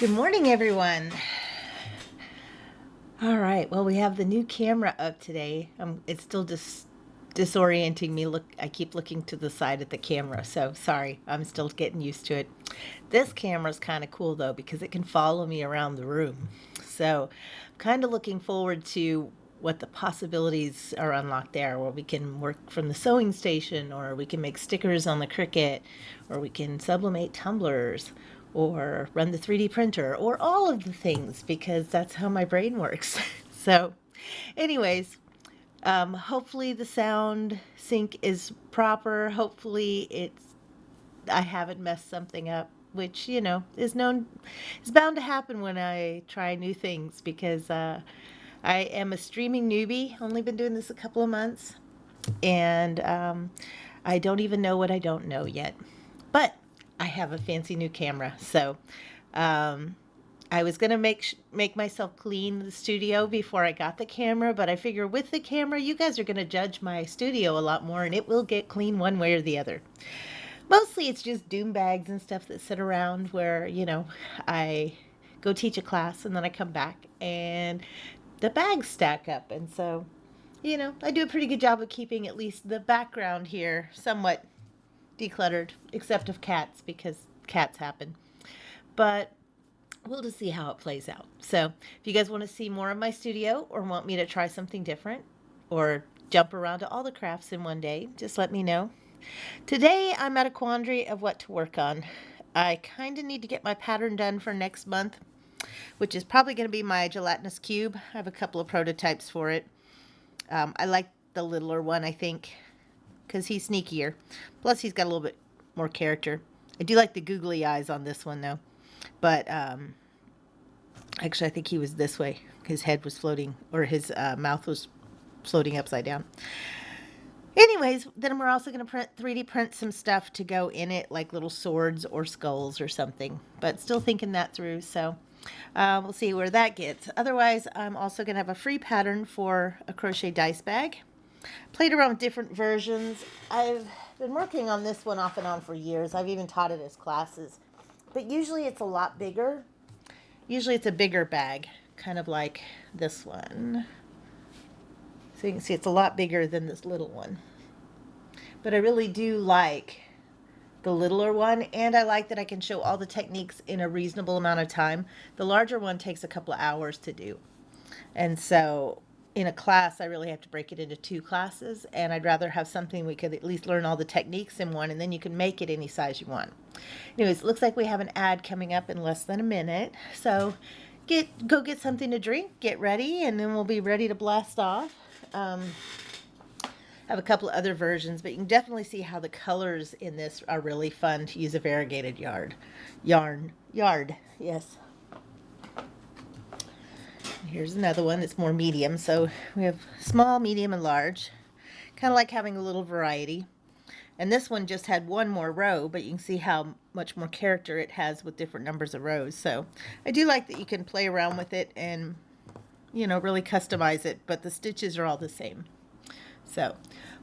Good morning, everyone. All right. Well, we have the new camera up today. It's still just disorienting me. Look, I keep looking to the side at the camera. So sorry, I'm still getting used to it. This camera's kind of cool though because it can follow me around the room. So I'm kind of looking forward to what the possibilities are unlocked there, where we can work from the sewing station, or we can make stickers on the Cricut, or we can sublimate tumblers, or run the 3D printer, or all of the things, because that's how my brain works. So, anyways, hopefully the sound sync is proper. Hopefully I haven't messed something up, which is bound to happen when I try new things because I am a streaming newbie. Only been doing this a couple of months, and I don't even know what I don't know yet. But I have a fancy new camera, so um, I was gonna make myself clean the studio before I got the camera, but I figure with the camera, you guys are gonna judge my studio a lot more, and it will get clean one way or the other. Mostly, it's just doom bags and stuff that sit around where I go teach a class and then I come back and the bags stack up, and so I do a pretty good job of keeping at least the background here somewhat decluttered, except of cats because cats happen. But we'll just see how it plays out. So if you guys want to see more of my studio or want me to try something different or jump around to all the crafts in one day, just let me know. Today I'm at a quandary of what to work on. I kind of need to get my pattern done for next month, which is probably going to be my gelatinous cube. I have a couple of prototypes for it. I like the littler one, I think, because he's sneakier. Plus, he's got a little bit more character. I do like the googly eyes on this one, though. But actually, I think he was this way. His head was floating, or his mouth was floating upside down. Anyways, then we're also going to 3D print some stuff to go in it, like little swords or skulls or something. But still thinking that through, so we'll see where that gets. Otherwise, I'm also going to have a free pattern for a crochet dice bag. Played around with different versions. I've been working on this one off and on for years. I've even taught it as classes. But usually it's a lot bigger. Usually it's a bigger bag, kind of like this one. So you can see it's a lot bigger than this little one. But I really do like the littler one, and I like that I can show all the techniques in a reasonable amount of time. The larger one takes a couple of hours to do. And so in a class, I really have to break it into two classes, and I'd rather have something we could at least learn all the techniques in one, and then you can make it any size you want. Anyways, it looks like we have an ad coming up in less than a minute. So go get something to drink, get ready, and then we'll be ready to blast off. Have a couple of other versions, but you can definitely see how the colors in this are really fun to use a variegated yarn. Yes. Here's another one that's more medium. So we have small, medium, and large. Kind of like having a little variety. And this one just had one more row, but you can see how much more character it has with different numbers of rows. So I do like that you can play around with it and, really customize it, but the stitches are all the same. So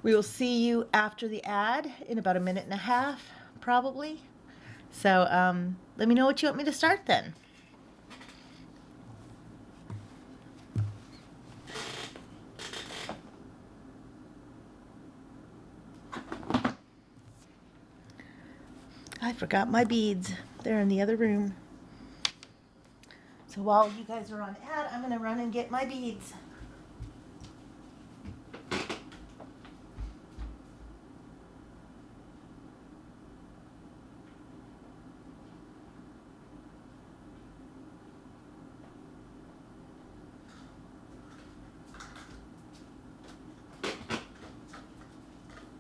we will see you after the ad in about a minute and a half, probably. So let me know what you want me to start then. I forgot my beads. They're in the other room. So while you guys are on ad, I'm going to run and get my beads.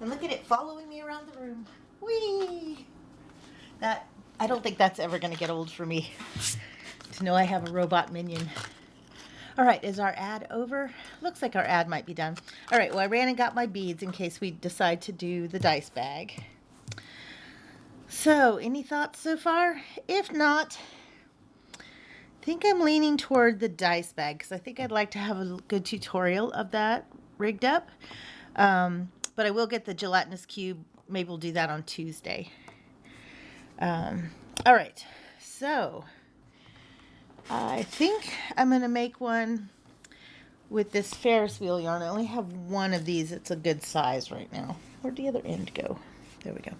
And look at it following me around the room. Whee! I don't think that's ever going to get old for me to know I have a robot minion. All right, is our ad over? Looks like our ad might be done. All right, well, I ran and got my beads in case we decide to do the dice bag. So, any thoughts so far? If not, I think I'm leaning toward the dice bag because I think I'd like to have a good tutorial of that rigged up. But I will get the gelatinous cube. Maybe we'll do that on Tuesday. All right, so I think I'm going to make one with this Ferris wheel yarn. I only have one of these. It's a good size right now. Where'd the other end go? There we go.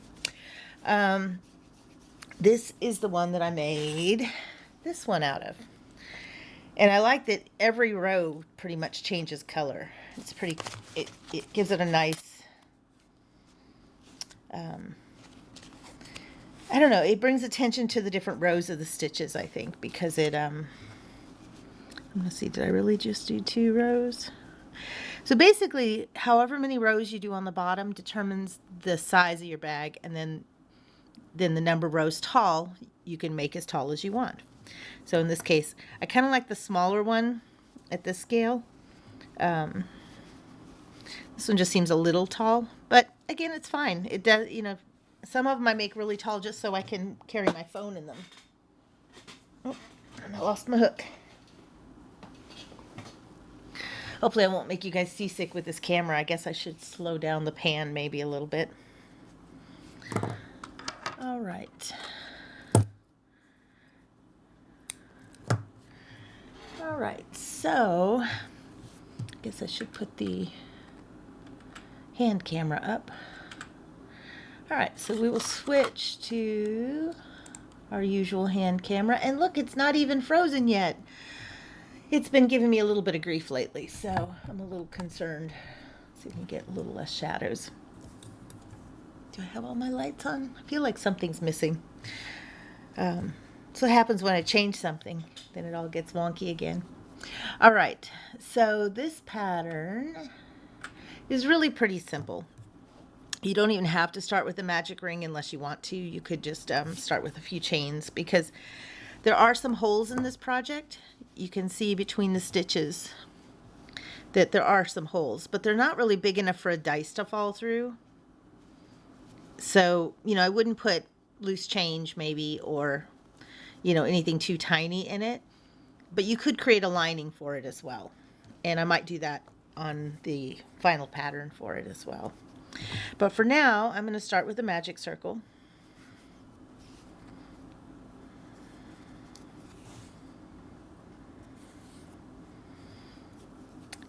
This is the one that I made this one out of. And I like that every row pretty much changes color. It's pretty, it gives it a nice, I don't know, it brings attention to the different rows of the stitches, I think, because it, let's see, did I really just do 2 rows? So basically, however many rows you do on the bottom determines the size of your bag, and then the number of rows tall, you can make as tall as you want. So in this case, I kind of like the smaller one at this scale. This one just seems a little tall, but again, it's fine. It does, you know, some of them I make really tall just so I can carry my phone in them. Oh, and I lost my hook. Hopefully I won't make you guys seasick with this camera. I guess I should slow down the pan maybe a little bit. All right. All right, so I guess I should put the hand camera up. All right, so we will switch to our usual hand camera. And look, it's not even frozen yet. It's been giving me a little bit of grief lately, so I'm a little concerned. Let's see if we can get a little less shadows. Do I have all my lights on? I feel like something's missing. So it happens when I change something, then it all gets wonky again. All right, so this pattern is really pretty simple. You don't even have to start with a magic ring unless you want to. You could just start with a few chains, because there are some holes in this project. You can see between the stitches that there are some holes, but they're not really big enough for a dice to fall through. So, you know, I wouldn't put loose change maybe, or, you know, anything too tiny in it, but you could create a lining for it as well. And I might do that on the final pattern for it as well. But for now, I'm going to start with a magic circle.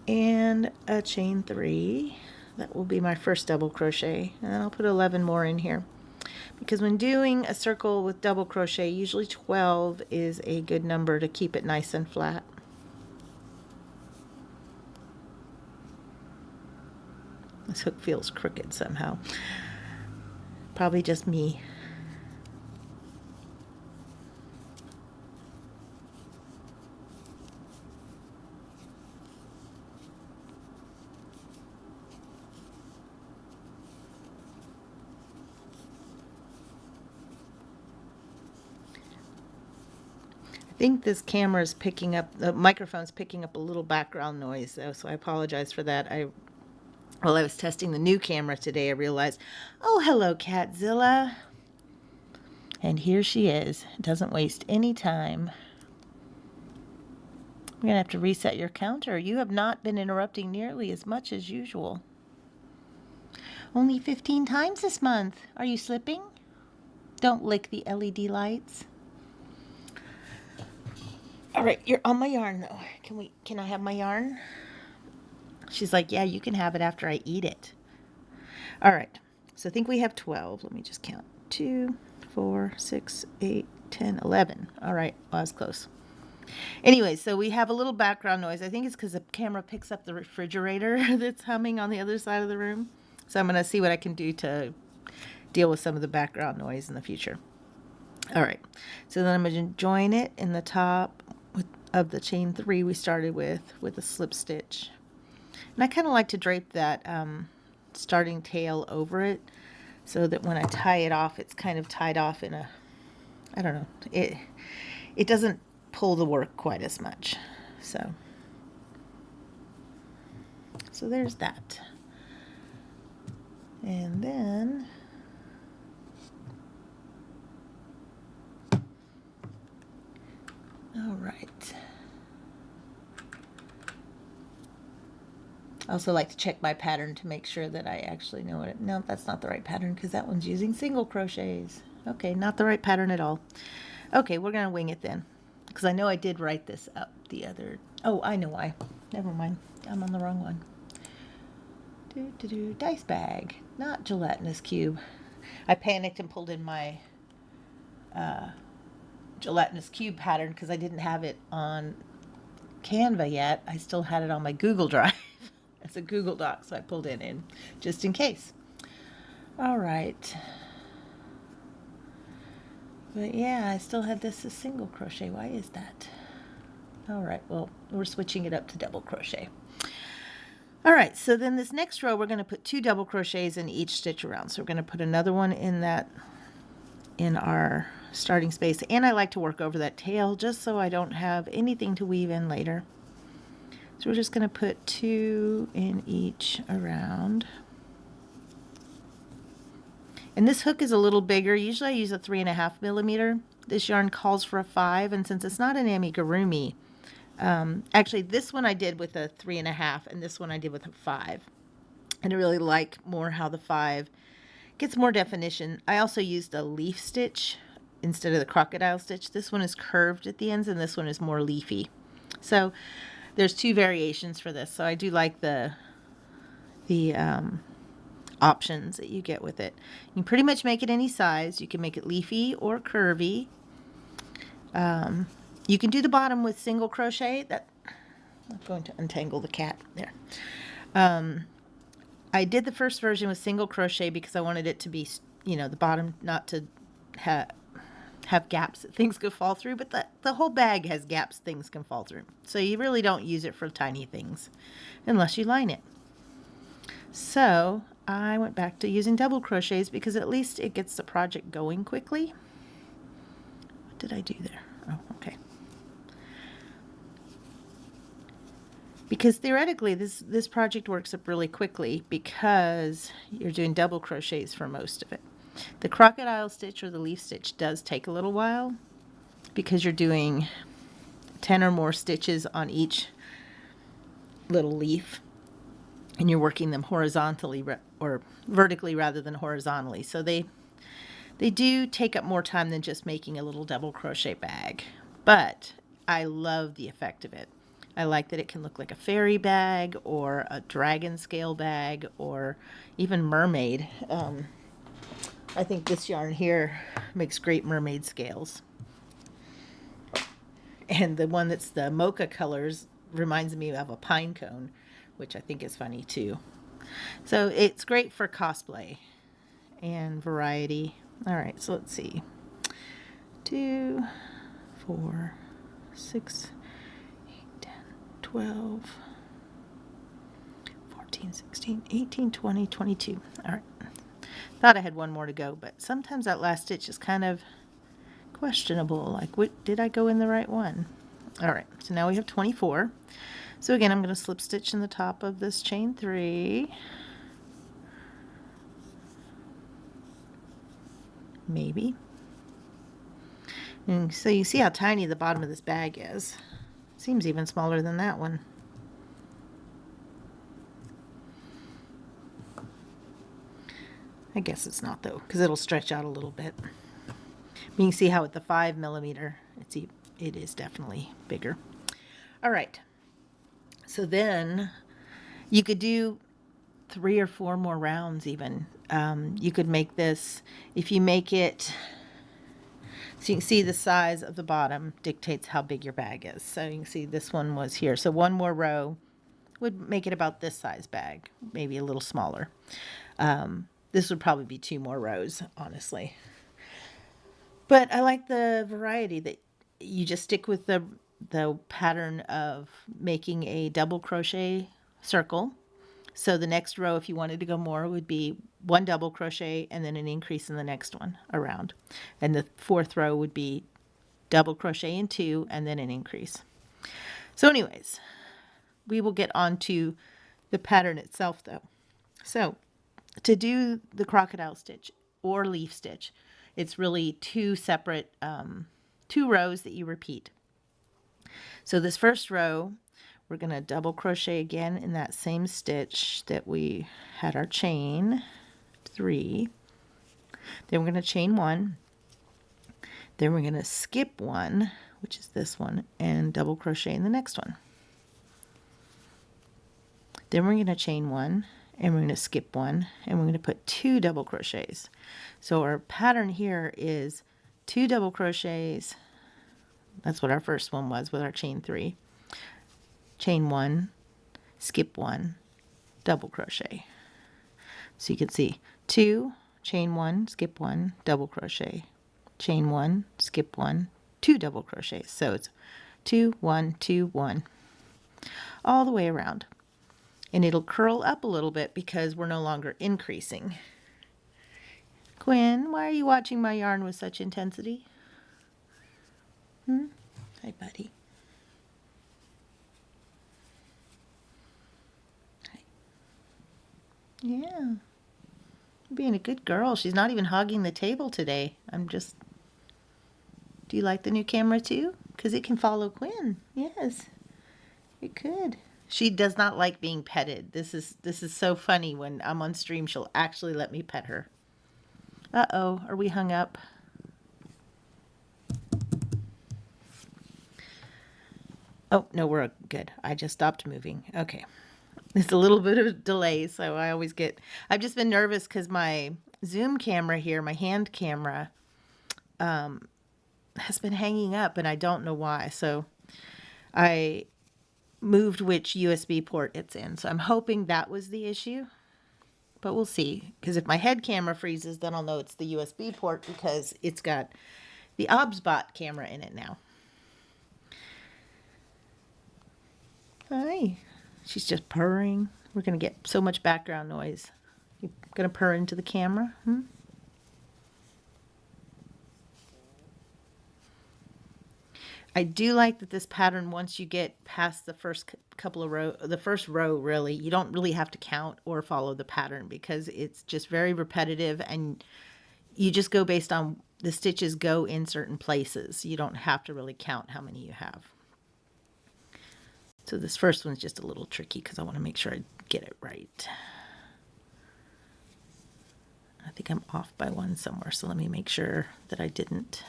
And a chain 3. That will be my first double crochet. And then I'll put 11 more in here. Because when doing a circle with double crochet, usually 12 is a good number to keep it nice and flat. This hook feels crooked somehow. Probably just me. I think this camera is picking up, the microphone's picking up a little background noise, though, so I apologize for that. While I was testing the new camera today, I realized, oh, hello, Catzilla. And here she is. Doesn't waste any time. I'm going to have to reset your counter. You have not been interrupting nearly as much as usual. Only 15 times this month. Are you slipping? Don't lick the LED lights. All right, you're on my yarn, though. Can I have my yarn? She's like, yeah, you can have it after I eat it. All right, so I think we have 12. Let me just count. 2, 4, 6, 8, 10, 11. All right, well, I was close. Anyway, so we have a little background noise. I think it's because the camera picks up the refrigerator that's humming on the other side of the room. So I'm going to see what I can do to deal with some of the background noise in the future. All right, so then I'm going to join it in the top of the chain 3 we started with a slip stitch. And I kind of like to drape that starting tail over it so that when I tie it off, it's kind of tied off in a, I don't know, it doesn't pull the work quite as much. So there's that. And then all right. I also like to check my pattern to make sure that I actually know it. No, that's not the right pattern because that one's using single crochets. Okay, not the right pattern at all. Okay, we're going to wing it then. because I know I did write this up the other, oh, I know why. Never mind. I'm on the wrong one. Dice bag, not gelatinous cube. I panicked and pulled in my gelatinous cube pattern because I didn't have it on Canva yet. I still had it on my Google Drive as a Google Doc, so I pulled it in just in case. All right. But yeah, I still had this as single crochet. Why is that? All right, well, we're switching it up to double crochet. All right, so then this next row, we're going to put 2 double crochets in each stitch around. So we're going to put another one in our starting space. And I like to work over that tail just so I don't have anything to weave in later. So we're just going to put 2 in each around. And this hook is a little bigger. Usually I use a 3.5 millimeter. This yarn calls for a 5, and since it's not an amigurumi, actually this one I did with a 3.5, and this one I did with a 5. And I really like more how the 5 gets more definition. I also used a leaf stitch instead of the crocodile stitch. This one is curved at the ends, and this one is more leafy. So there's 2 variations for this. So I do like the options that you get with it. You can pretty much make it any size. You can make it leafy or curvy. You can do the bottom with single crochet. I'm going to untangle the cat there. I did the first version with single crochet because I wanted it to be, the bottom not to have gaps that things could fall through, but the whole bag has gaps things can fall through. So you really don't use it for tiny things unless you line it. So I went back to using double crochets because at least it gets the project going quickly. What did I do there? Oh, okay. Because theoretically this project works up really quickly because you're doing double crochets for most of it. The crocodile stitch or the leaf stitch does take a little while because you're doing 10 or more stitches on each little leaf, and you're working them horizontally or vertically rather than horizontally. So they do take up more time than just making a little double crochet bag. But I love the effect of it. I like that it can look like a fairy bag or a Dragonscale bag or even mermaid. I think this yarn here makes great mermaid scales. And the one that's the mocha colors reminds me of a pine cone, which I think is funny too. So it's great for cosplay and variety. All right, so let's see. 2, 4, 6, 8, 10, 12, 14, 16, 18, 20, 22. All right. Thought I had one more to go, but sometimes that last stitch is kind of questionable. Like, did I go in the right one? All right, so now we have 24. So again, I'm going to slip stitch in the top of this chain 3. Maybe. And so you see how tiny the bottom of this bag is. Seems even smaller than that one. I guess it's not though, because it'll stretch out a little bit. You can see how with the 5 millimeter, it is definitely bigger. All right. So then you could do 3 or 4 more rounds even. You could make this, if you make it, so you can see the size of the bottom dictates how big your bag is. So you can see this one was here. So one more row would make it about this size bag, maybe a little smaller. This would probably be 2 more rows, honestly. But I like the variety that you just stick with the pattern of making a double crochet circle. So the next row, if you wanted to go more, would be 1 double crochet and then an increase in the next one around. And the 4th row would be double crochet in 2 and then an increase. So anyways, we will get on to the pattern itself though. So to do the crocodile stitch or leaf stitch, it's really 2 separate 2 rows that you repeat. So this first row, we're going to double crochet again in that same stitch that we had our chain 3. Then we're going to chain 1. Then we're going to skip 1, which is this one, and double crochet in the next one. Then we're going to chain 1, and we're going to skip 1, and we're going to put 2 double crochets. So our pattern here is 2 double crochets. That's what our first one was with our chain 3. Chain 1, skip 1, double crochet. So you can see 2, chain 1, skip 1, double crochet. Chain 1, skip 1, 2 double crochets. So it's 2, 1, 2, 1 all the way around. And it'll curl up a little bit because we're no longer increasing. Quinn, why are you watching my yarn with such intensity? Hi, buddy. Hi. Yeah. Being a good girl. She's not even hogging the table today. Do you like the new camera too? Because it can follow Quinn. Yes, it could. She does not like being petted. This is so funny. When I'm on stream, she'll actually let me pet her. Uh-oh, are we hung up? Oh, no, we're good. I just stopped moving. Okay. It's a little bit of a delay, so I've just been nervous because my Zoom camera here, my hand camera, has been hanging up, and I don't know why. So I moved which USB port it's in. So I'm hoping that was the issue, but we'll see. Because if my head camera freezes, then I'll know it's the USB port because it's got the OBSBot camera in it now. Hi. She's just purring. We're going to get so much background noise. You going to purr into the camera? I do like that this pattern, once you get past the first couple of the first row, really, you don't really have to count or follow the pattern because it's just very repetitive, and you just go based on the stitches go in certain places. You don't have to really count how many you have. So this first one's just a little tricky because I want to make sure I get it right. I think I'm off by one somewhere, so let me make sure that I didn't.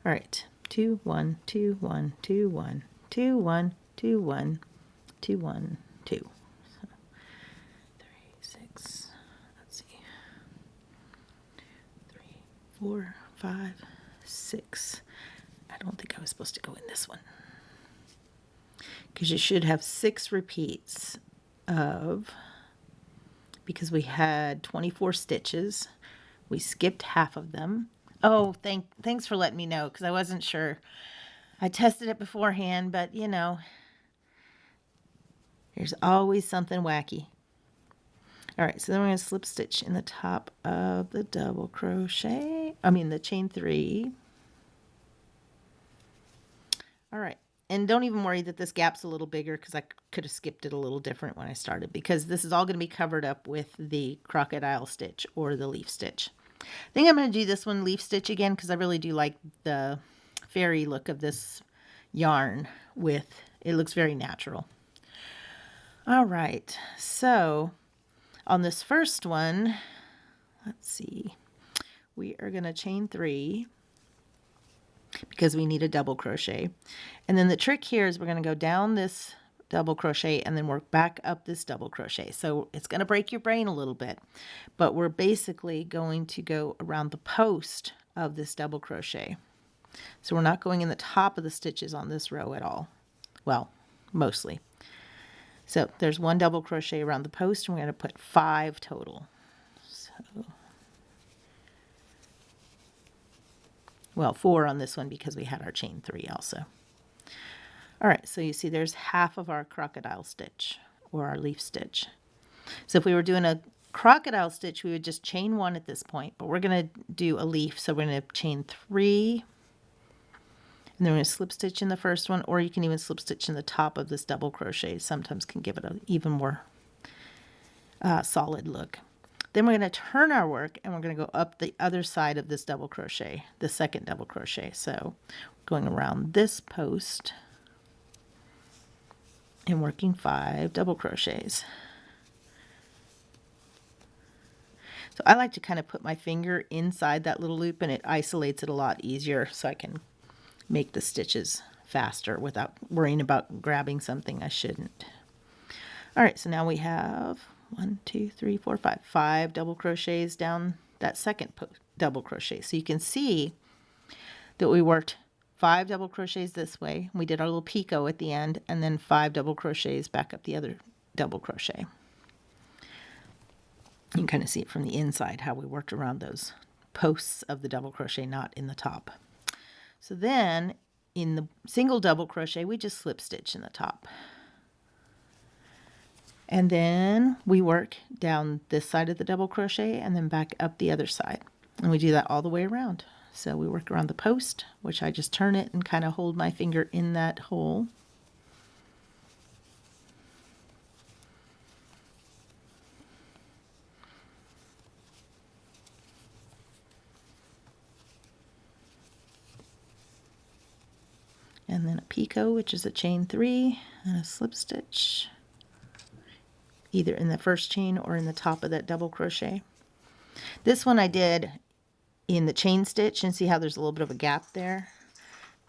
All right, 2, 1, 2, 1, 2, 1, 2, 1, 2, 1, 2, 1, 2. So 3, 6. Let's see. 3, 4, 5, 6. I don't think I was supposed to go in this one, because you should have 6 repeats because we had 24 stitches. We skipped half of them. Oh, thanks for letting me know, because I wasn't sure. I tested it beforehand, but you know, there's always something wacky. All right, so then we're going to slip stitch in the top of the double crochet. The chain 3. All right. And don't even worry that this gap's a little bigger, because I could have skipped it a little different when I started, because this is all going to be covered up with the crocodile stitch or the leaf stitch. I think I'm going to do this one leaf stitch again, because I really do like the fairy look of this yarn. It looks very natural. All right, so on this first one, let's see, we are going to chain 3 because we need a double crochet. And then the trick here is we're going to go down this double crochet and then work back up this double crochet. So it's going to break your brain a little bit, but we're basically going to go around the post of this double crochet. So we're not going in the top of the stitches on this row at all. Well, mostly. So there's 1 double crochet around the post, and we're going to put 5 total. So, well, 4 on this one because we had our chain 3 also. All right, so you see there's half of our crocodile stitch or our leaf stitch. So if we were doing a crocodile stitch, we would just chain 1 at this point, but we're going to do a leaf, so we're going to chain 3, and then we're going to slip stitch in the first one, or you can even slip stitch in the top of this double crochet. Sometimes can give it an even more solid look. Then we're going to turn our work, and we're going to go up the other side of this double crochet, the second double crochet. So going around this post and working 5 double crochets. So I like to kind of put my finger inside that little loop, and it isolates it a lot easier, so I can make the stitches faster without worrying about grabbing something I shouldn't. All right, so now we have 5 double crochets down that second double crochet. So you can see that we worked 5 double crochets this way. We did our little picot at the end, and then 5 double crochets back up the other double crochet. You can kind of see it from the inside how we worked around those posts of the double crochet knot in the top. So then in the single double crochet, we just slip stitch in the top. And then we work down this side of the double crochet and then back up the other side. And we do that all the way around. So we work around the post, which I just turn it and kind of hold my finger in that hole. And then a picot, which is a chain 3, and a slip stitch, either in the first chain or in the top of that double crochet. This one I did in the chain stitch, and see how there's a little bit of a gap there.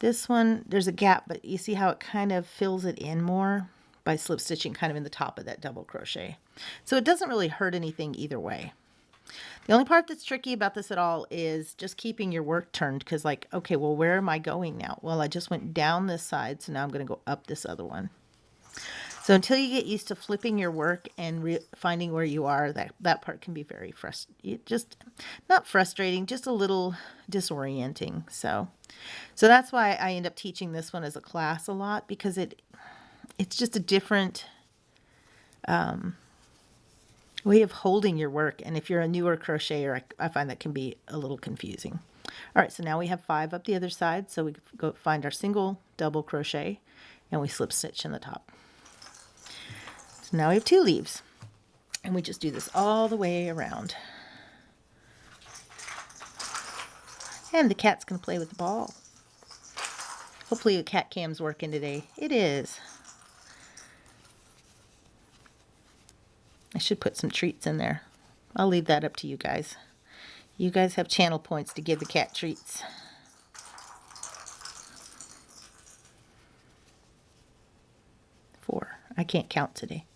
This one, there's a gap, but you see how it kind of fills it in more by slip stitching kind of in the top of that double crochet. So it doesn't really hurt anything either way. The only part that's tricky about this at all is just keeping your work turned, because like, okay, well, where am I going now? Well, I just went down this side, so now I'm going to go up this other one. So until you get used to flipping your work and finding where you are, that part can be very just not frustrating, just a little disorienting. So that's why I end up teaching this one as a class a lot, because it's just a different way of holding your work. And if you're a newer crocheter, I find that can be a little confusing. All right, so now we have 5 up the other side. So we go find our single double crochet and we slip stitch in the top. So now we have 2 leaves, and we just do this all the way around. And the cat's going to play with the ball. Hopefully the cat cam's working today. It is. I should put some treats in there. I'll leave that up to you guys. You guys have channel points to give the cat treats. Four. I can't count today.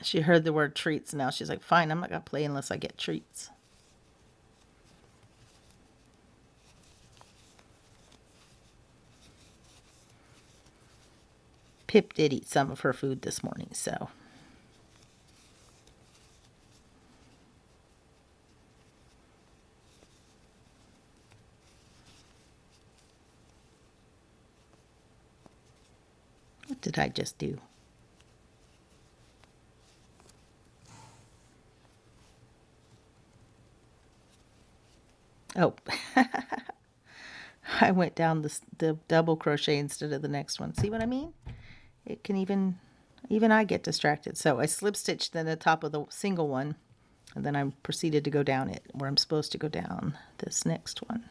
She heard the word treats. Now she's like, fine, I'm not going to play unless I get treats. Pip did eat some of her food this morning, so. What did I just do? Oh, I went down the double crochet instead of the next one. See what I mean? It can even I get distracted. So I slip stitched then the top of the single one, and then I proceeded to go down it where I'm supposed to go down this next one.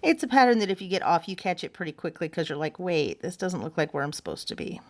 It's a pattern that if you get off, you catch it pretty quickly because you're like, wait, this doesn't look like where I'm supposed to be.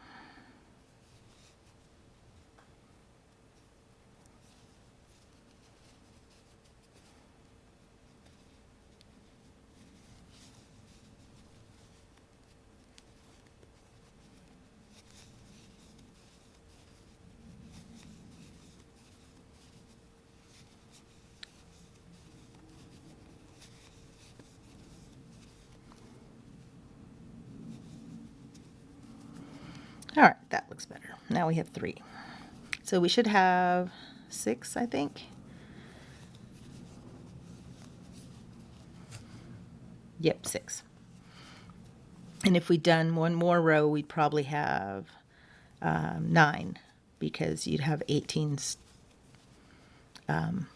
All right, that looks better. Now we have 3. So we should have 6, I think. Yep, 6. And if we'd done one more row, we'd probably have 9, because you'd have 18. Well,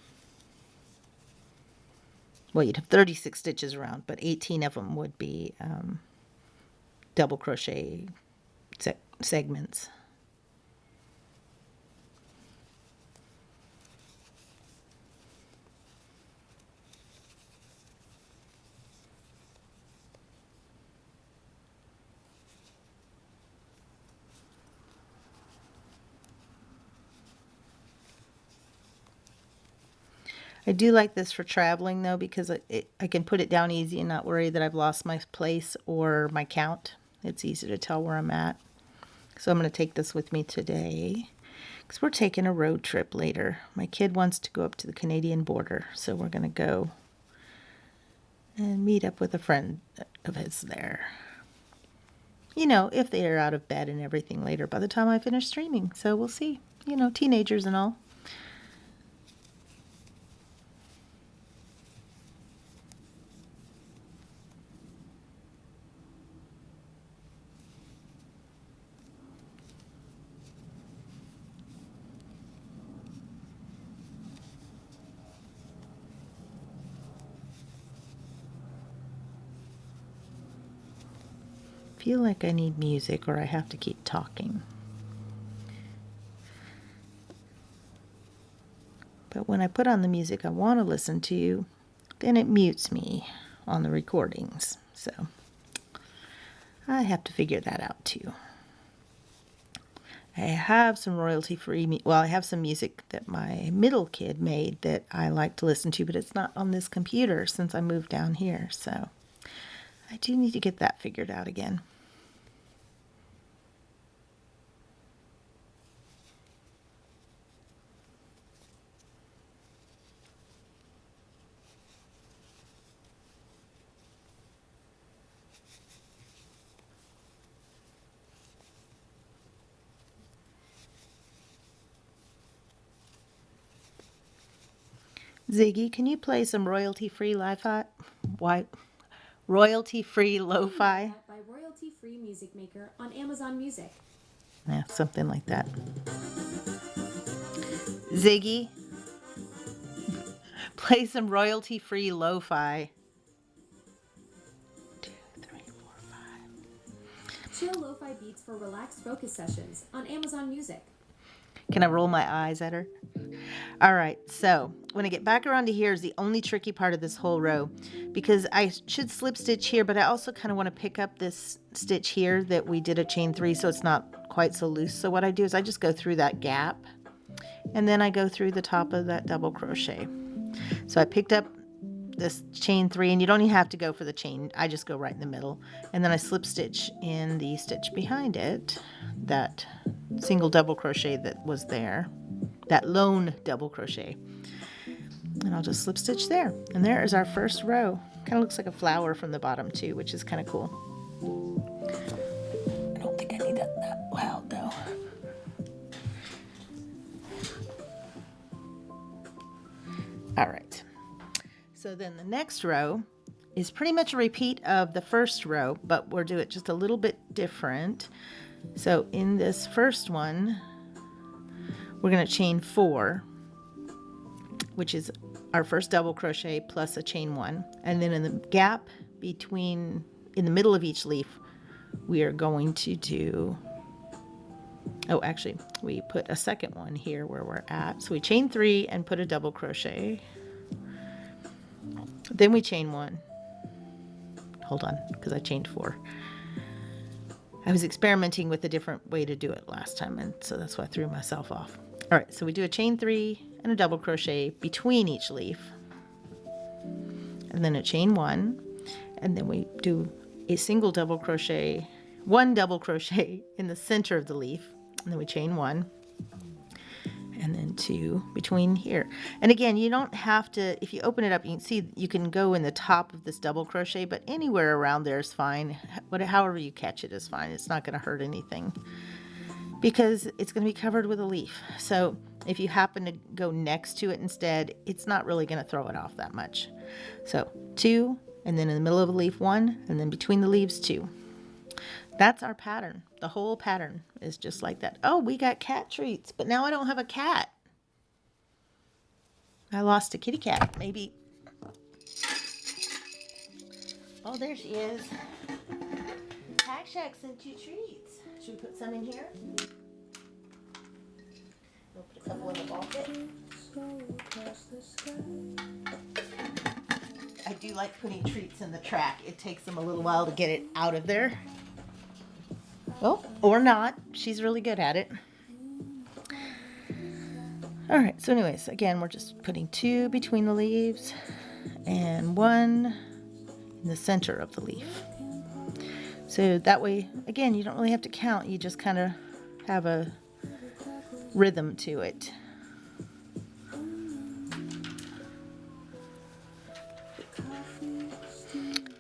you'd have 36 stitches around, but 18 of them would be double crochet segments. I do like this for traveling though, because I can put it down easy and not worry that I've lost my place or my count. It's easy to tell where I'm at. So I'm going to take this with me today because we're taking a road trip later. My kid wants to go up to the Canadian border, so we're going to go and meet up with a friend of his there. You know, if they are out of bed and everything later by the time I finish streaming. So we'll see. You know, teenagers and all. Feel like I need music or I have to keep talking. But when I put on the music I want to listen to, then it mutes me on the recordings. So I have to figure that out too. I have some royalty-free, well, I have some music that my middle kid made that I like to listen to, but it's not on this computer since I moved down here. So I do need to get that figured out again. Ziggy, can you play some royalty-free lo-fi? Why? Royalty-free lo-fi? By royalty-free music maker on Amazon Music. Yeah, something like that. Ziggy, play some royalty-free lo-fi. 2, 3, 4, 5. Chill lo-fi beats for relaxed focus sessions on Amazon Music. Can I roll my eyes at her? All right, so when I get back around to here is the only tricky part of this whole row, because I should slip stitch here, but I also kind of want to pick up this stitch here that we did a chain 3 so it's not quite so loose. So what I do is I just go through that gap and then I go through the top of that double crochet. So I picked up this chain 3, and you don't even have to go for the chain. I just go right in the middle, and then I slip stitch in the stitch behind it, that single double crochet that was there, that lone double crochet, and I'll just slip stitch there, and there is our first row. Kind of looks like a flower from the bottom too, which is kind of cool. I don't think I need that loud though. All right, so then the next row is pretty much a repeat of the first row, but we'll do it just a little bit different. So in this first one, we're going to chain 4, which is our first double crochet plus a chain 1. And then in the gap between, in the middle of each leaf, we are going to do, oh, actually, we put a second one here where we're at. So we chain 3 and put a double crochet. Then we chain 1. Hold on, because I chained 4. I was experimenting with a different way to do it last time, and so that's why I threw myself off. All right, so we do a chain 3 and a double crochet between each leaf, and then a chain 1, and then we do a single double crochet, 1 double crochet in the center of the leaf, and then we chain 1, and then 2 between here. And again, you don't have to, if you open it up, you can see you can go in the top of this double crochet, but anywhere around there is fine. However you catch it is fine. It's not going to hurt anything because it's going to be covered with a leaf. So if you happen to go next to it instead, it's not really going to throw it off that much. So 2, and then in the middle of the leaf 1, and then between the leaves 2. That's our pattern. The whole pattern is just like that. Oh, we got cat treats, but now I don't have a cat. I lost a kitty cat, maybe. Oh, there she is. Hack Shack sent you treats. Should we put some in here? We'll put a couple in the bucket. I do like putting treats in the track. It takes them a little while to get it out of there. Oh, or not. She's really good at it. All right, so anyways, again, we're just putting 2 between the leaves and 1 in the center of the leaf. So that way, again, you don't really have to count. You just kind of have a rhythm to it.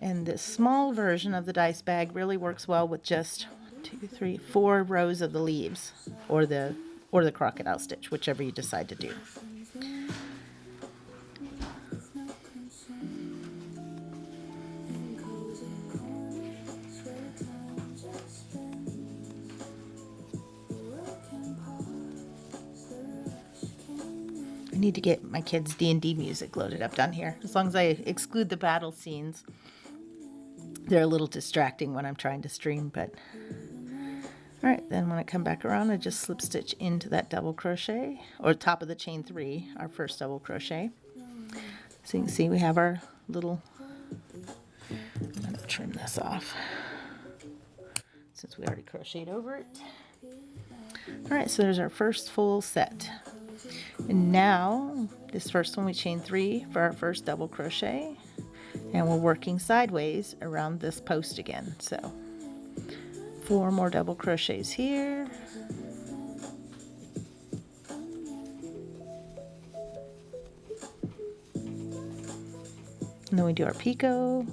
And this small version of the dice bag really works well with just 2, 3, 4 rows of the leaves, or the crocodile stitch, whichever you decide to do. I need to get my kids' D&D music loaded up down here. As long as I exclude the battle scenes, they're a little distracting when I'm trying to stream, but all right, then when I come back around, I just slip stitch into that double crochet, or top of the chain 3, our first double crochet. So you can see we have our little, I'm gonna trim this off since we already crocheted over it. All right, so there's our first full set. And now this first one we chain 3 for our first double crochet, and we're working sideways around this post again. So 4 more double crochets here. And then we do our picot.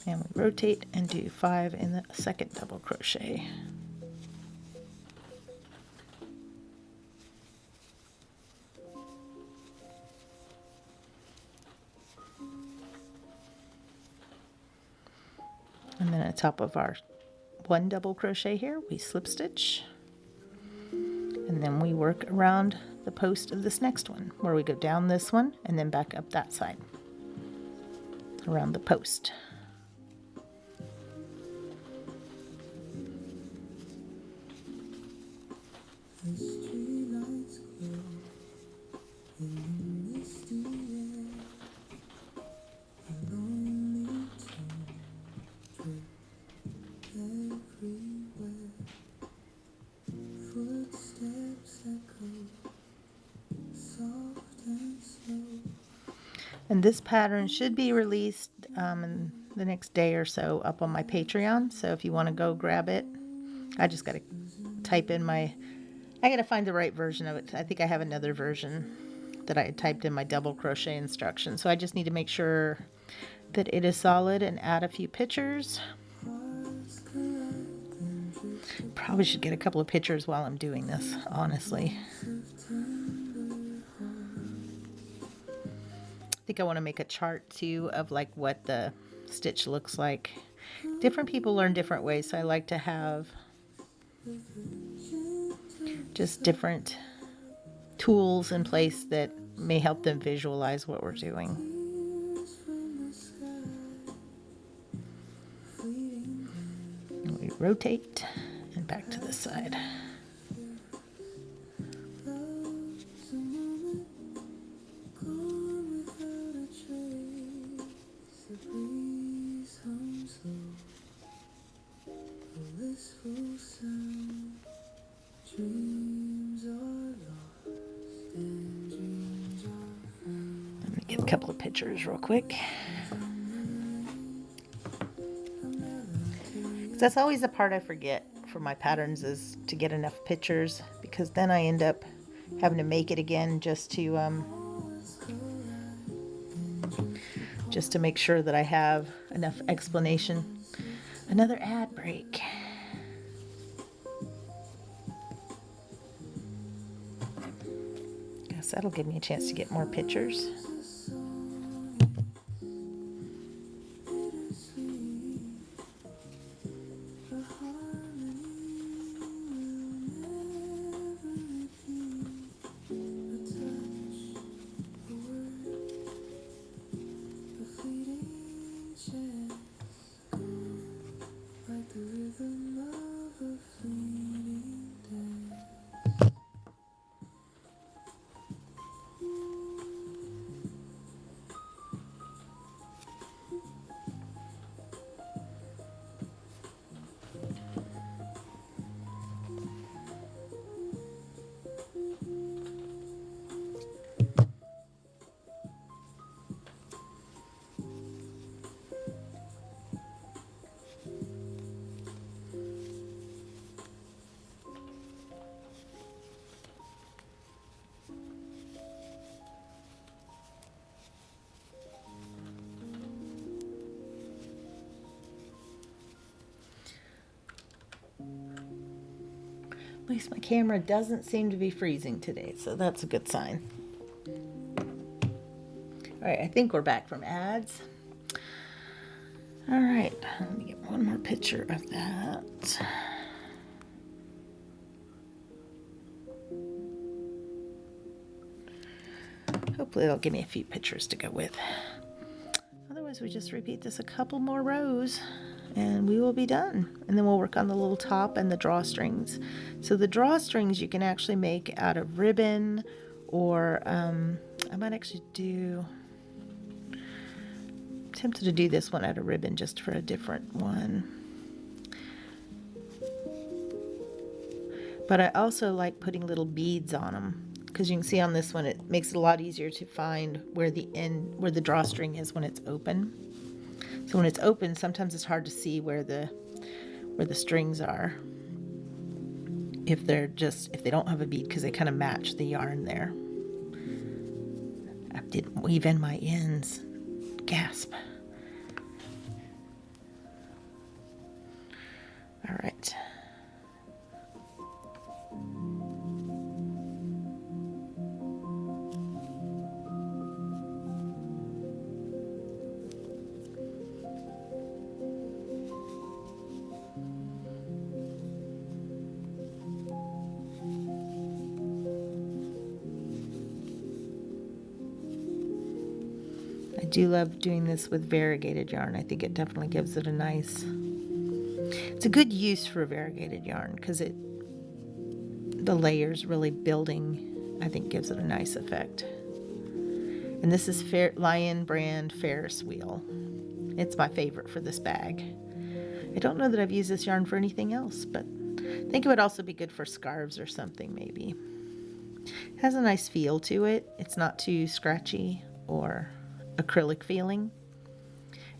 And we rotate and do 5 in the second double crochet. And then at the top of our 1 double crochet here, we slip stitch. And then we work around the post of this next one, where we go down this one and then back up that side around the post. And this pattern should be released in the next day or so up on my Patreon. So if you want to go grab it, I just got to type in I got to find the right version of it. I think I have another version that I had typed in my double crochet instructions. So I just need to make sure that it is solid and add a few pictures. Probably should get a couple of pictures while I'm doing this, honestly. I think I want to make a chart too of like what the stitch looks like. Different people learn different ways, so I like to have just different tools in place that may help them visualize what we're doing. And we rotate and back to this side. Let me get a couple of pictures real quick. That's always the part I forget for my patterns, is to get enough pictures, because then I end up having to make it again just to make sure that I have enough explanation. Another ad break. Guess that'll give me a chance to get more pictures. At least my camera doesn't seem to be freezing today, so that's a good sign. All right, I think we're back from ads. All right, let me get one more picture of that. Hopefully they'll give me a few pictures to go with. Otherwise, we just repeat this a couple more rows and we will be done. And then we'll work on the little top and the drawstrings. So the drawstrings you can actually make out of ribbon, or I might actually tempted to do this one out of ribbon just for a different one. But I also like putting little beads on them, because you can see on this one it makes it a lot easier to find where the drawstring is when it's open. So when it's open, sometimes it's hard to see where the strings are if they don't have a bead, because they kind of match the yarn there. I didn't weave in my ends. Gasp. All right. I do love doing this with variegated yarn. I think it definitely gives it it's a good use for a variegated yarn, because the layers really building, I think, gives it a nice effect. And this is Lion brand Ferris wheel. It's my favorite for this bag. I don't know that I've used this yarn for anything else, but I think it would also be good for scarves or something maybe. It has a nice feel to it. It's not too scratchy or acrylic feeling.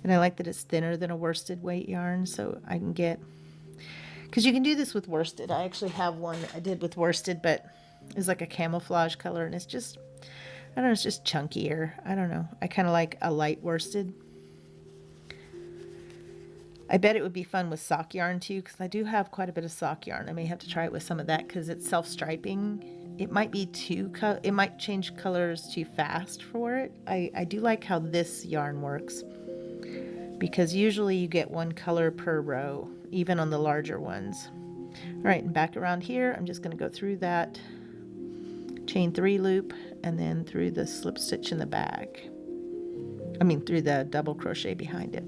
And I like that it's thinner than a worsted weight yarn, so I can get, because you can do this with worsted. I actually have one I did with worsted, but it's like a camouflage color, and it's just, I don't know, it's just chunkier. I don't know. I kind of like a light worsted. I bet it would be fun with sock yarn too, because I do have quite a bit of sock yarn. I may have to try it with some of that, because it's self-striping. It might be it might change colors too fast for it. I do like how this yarn works, because usually you get one color per row, even on the larger ones. All right, and back around here, I'm just going to go through that chain 3 loop and then through the slip stitch in the back. Through the double crochet behind it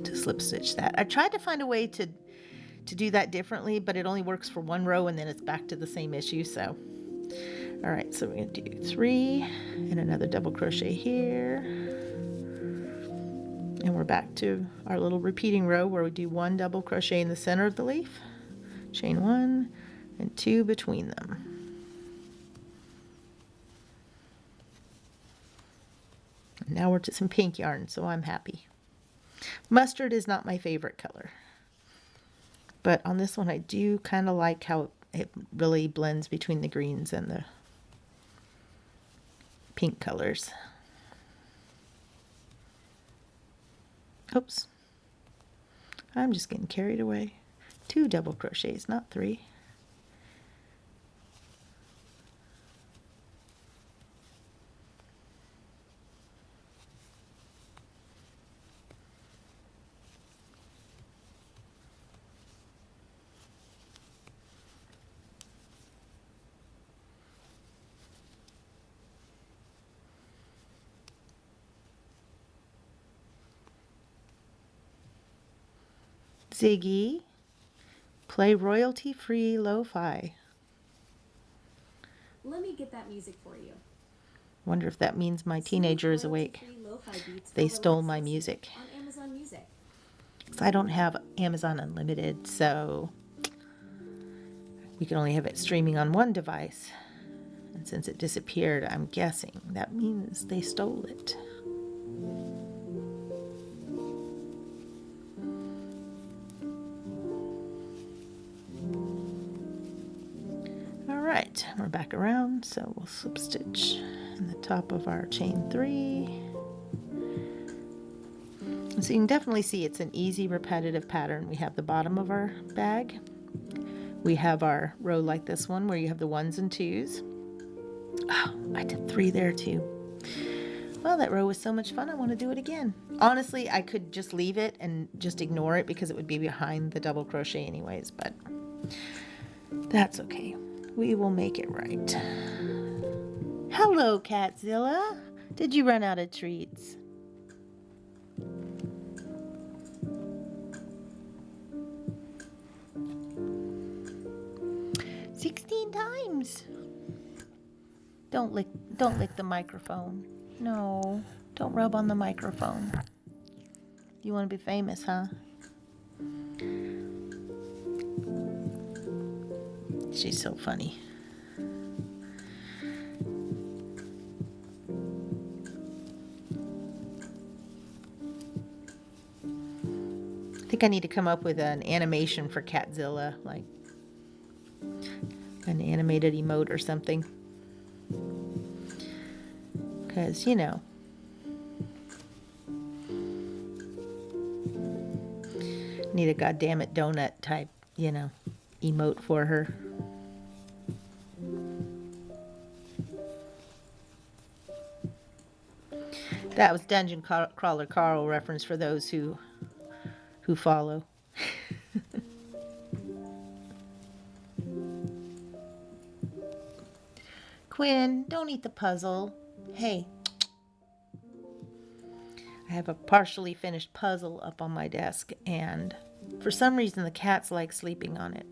to slip stitch that. I tried to find a way to do that differently, but it only works for one row and then it's back to the same issue. So all right, so we're going to do 3 and another double crochet here, and we're back to our little repeating row where we do 1 double crochet in the center of the leaf, chain 1 and 2 between them. Now we're to some pink yarn, so I'm happy. Mustard is not my favorite color, but on this one I do kind of like how it really blends between the greens and the pink colors. Oops, I'm just getting carried away. 2 double crochets, not 3. Ziggy, play royalty-free lo-fi. Let me get that music for you. Wonder if that means my teenager is awake. They stole my music. On Amazon Music. I don't have Amazon Unlimited, so we can only have it streaming on one device. And since it disappeared, I'm guessing that means they stole it. Alright, we're back around, so we'll slip stitch in the top of our chain 3. So you can definitely see it's an easy repetitive pattern. We have the bottom of our bag, we have our row like this one where you have the 1s and 2s. Oh, I did 3 there too. Well, that row was so much fun, I want to do it again. Honestly, I could just leave it and just ignore it because it would be behind the double crochet anyways, but that's okay. We will make it right. Hello, Catzilla. Did you run out of treats? "16 times. Don't lick the microphone. No, don't rub on the microphone. You want to be famous, huh? She's so funny. I think I need to come up with an animation for Catzilla, like an animated emote or something. Because, you know, need a goddammit donut type, you know, emote for her. That was Dungeon Crawler Carl reference for those who follow. Quinn, don't eat the puzzle. Hey. I have a partially finished puzzle up on my desk, and for some reason the cats like sleeping on it.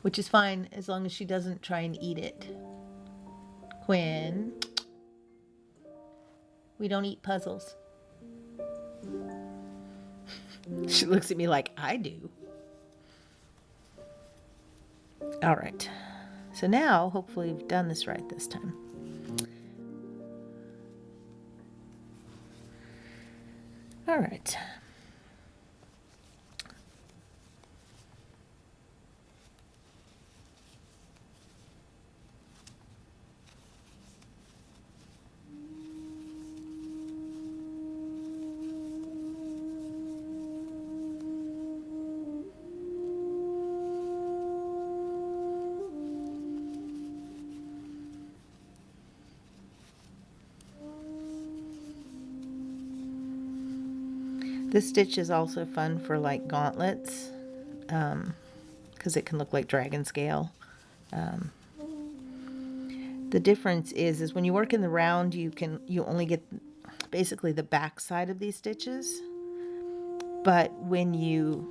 Which is fine as long as she doesn't try and eat it. Quinn. We don't eat puzzles. She looks at me like I do. All right. So now, hopefully we've done this right this time. All right. This stitch is also fun for like gauntlets, because it can look like Dragonscale. The difference is when you work in the round, you only get basically the back side of these stitches, but when you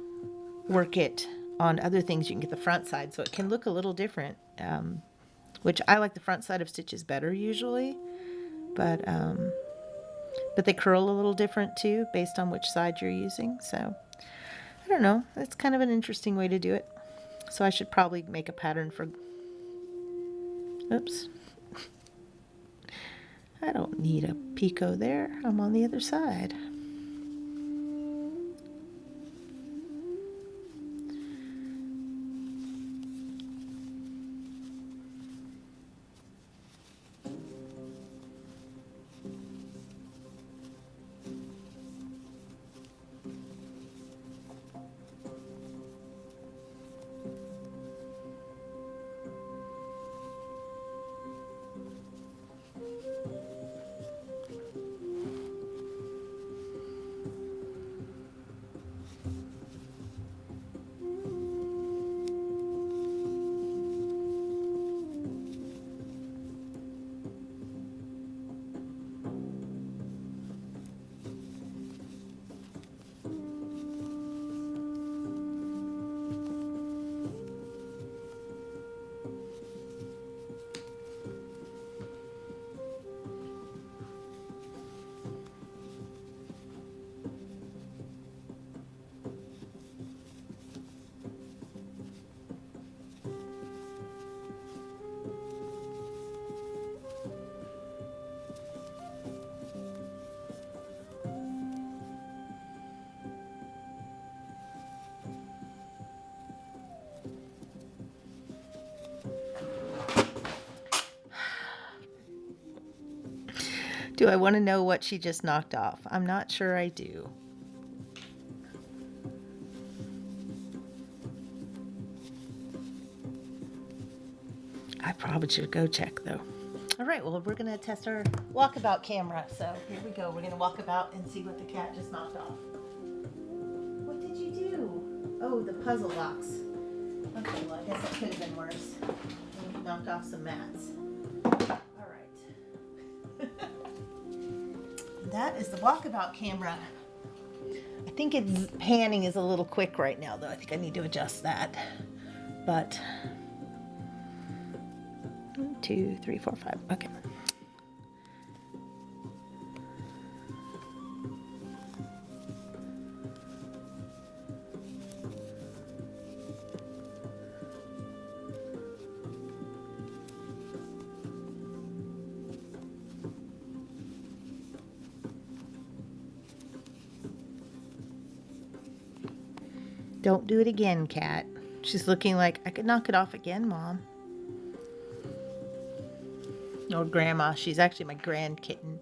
work it on other things, you can get the front side, so it can look a little different. Which I like the front side of stitches better usually, but they curl a little different too based on which side you're using. So I don't know, it's kind of an interesting way to do it. So I should probably make a pattern for, oops, I don't need a picot there, I'm on the other side. Do I want to know what she just knocked off? I'm not sure I do. probably should go check though. All right, well, we're gonna test our walkabout camera. So here we go. We're gonna walk about and see what the cat just knocked off. What did you do? Oh, the puzzle box. Okay, well, I guess it could have been worse. You knocked off some mats. All right. That is the walkabout camera. I think its panning is a little quick right now, though. I think I need to adjust that. But 1, 2, 3, 4, 5. Okay. Don't do it again, cat. She's looking like, I could knock it off again, Mom. Or Grandma. She's actually my grand kitten.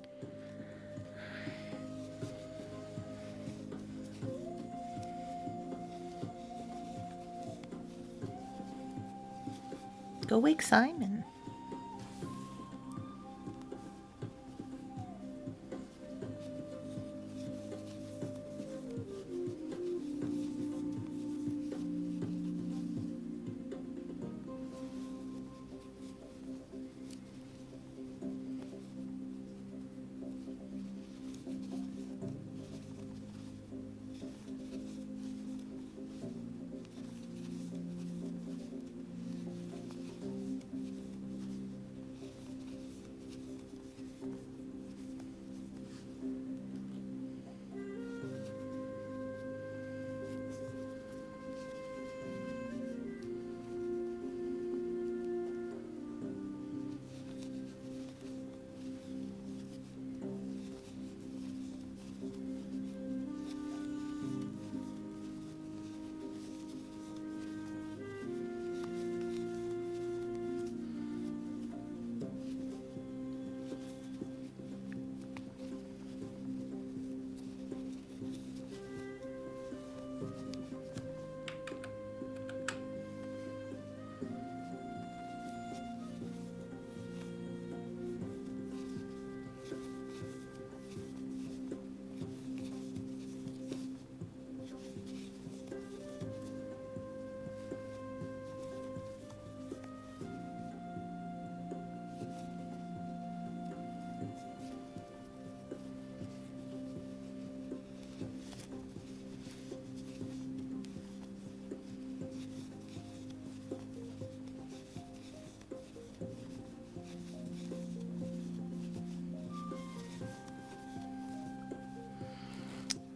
Go wake Simon.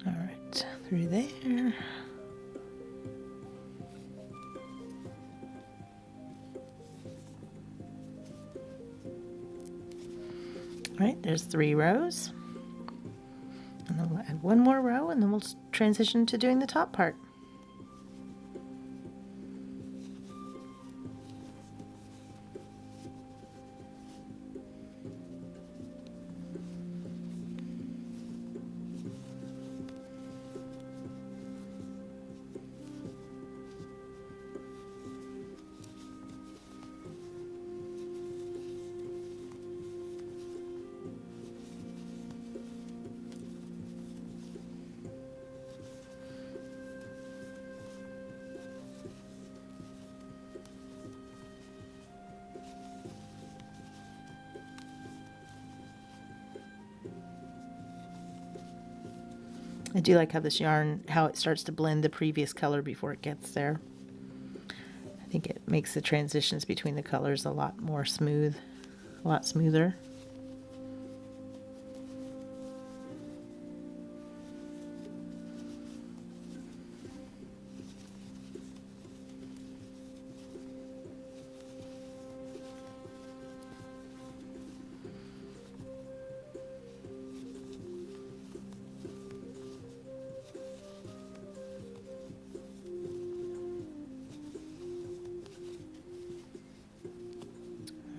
All right, through there. All right, there's 3 rows. And then we'll add 1 more row and then we'll transition to doing the top part. I do like how this yarn, how it starts to blend the previous color before it gets there. I think it makes the transitions between the colors a lot more smooth, a lot smoother.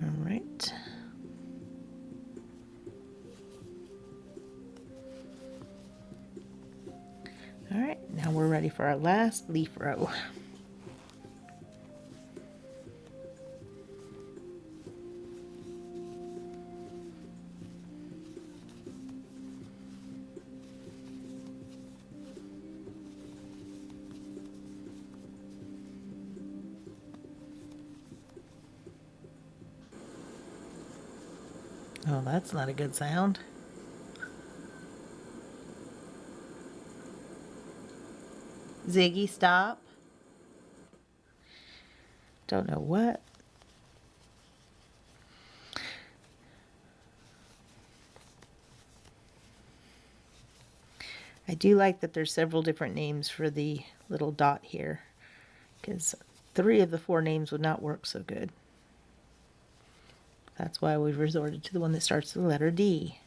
All right. All right, now we're ready for our last leaf row. Oh, that's not a good sound. Ziggy, stop. Don't know what. I do like that there's several different names for the little dot here, because 3 of the 4 names would not work so good. That's why we've resorted to the one that starts with the letter D.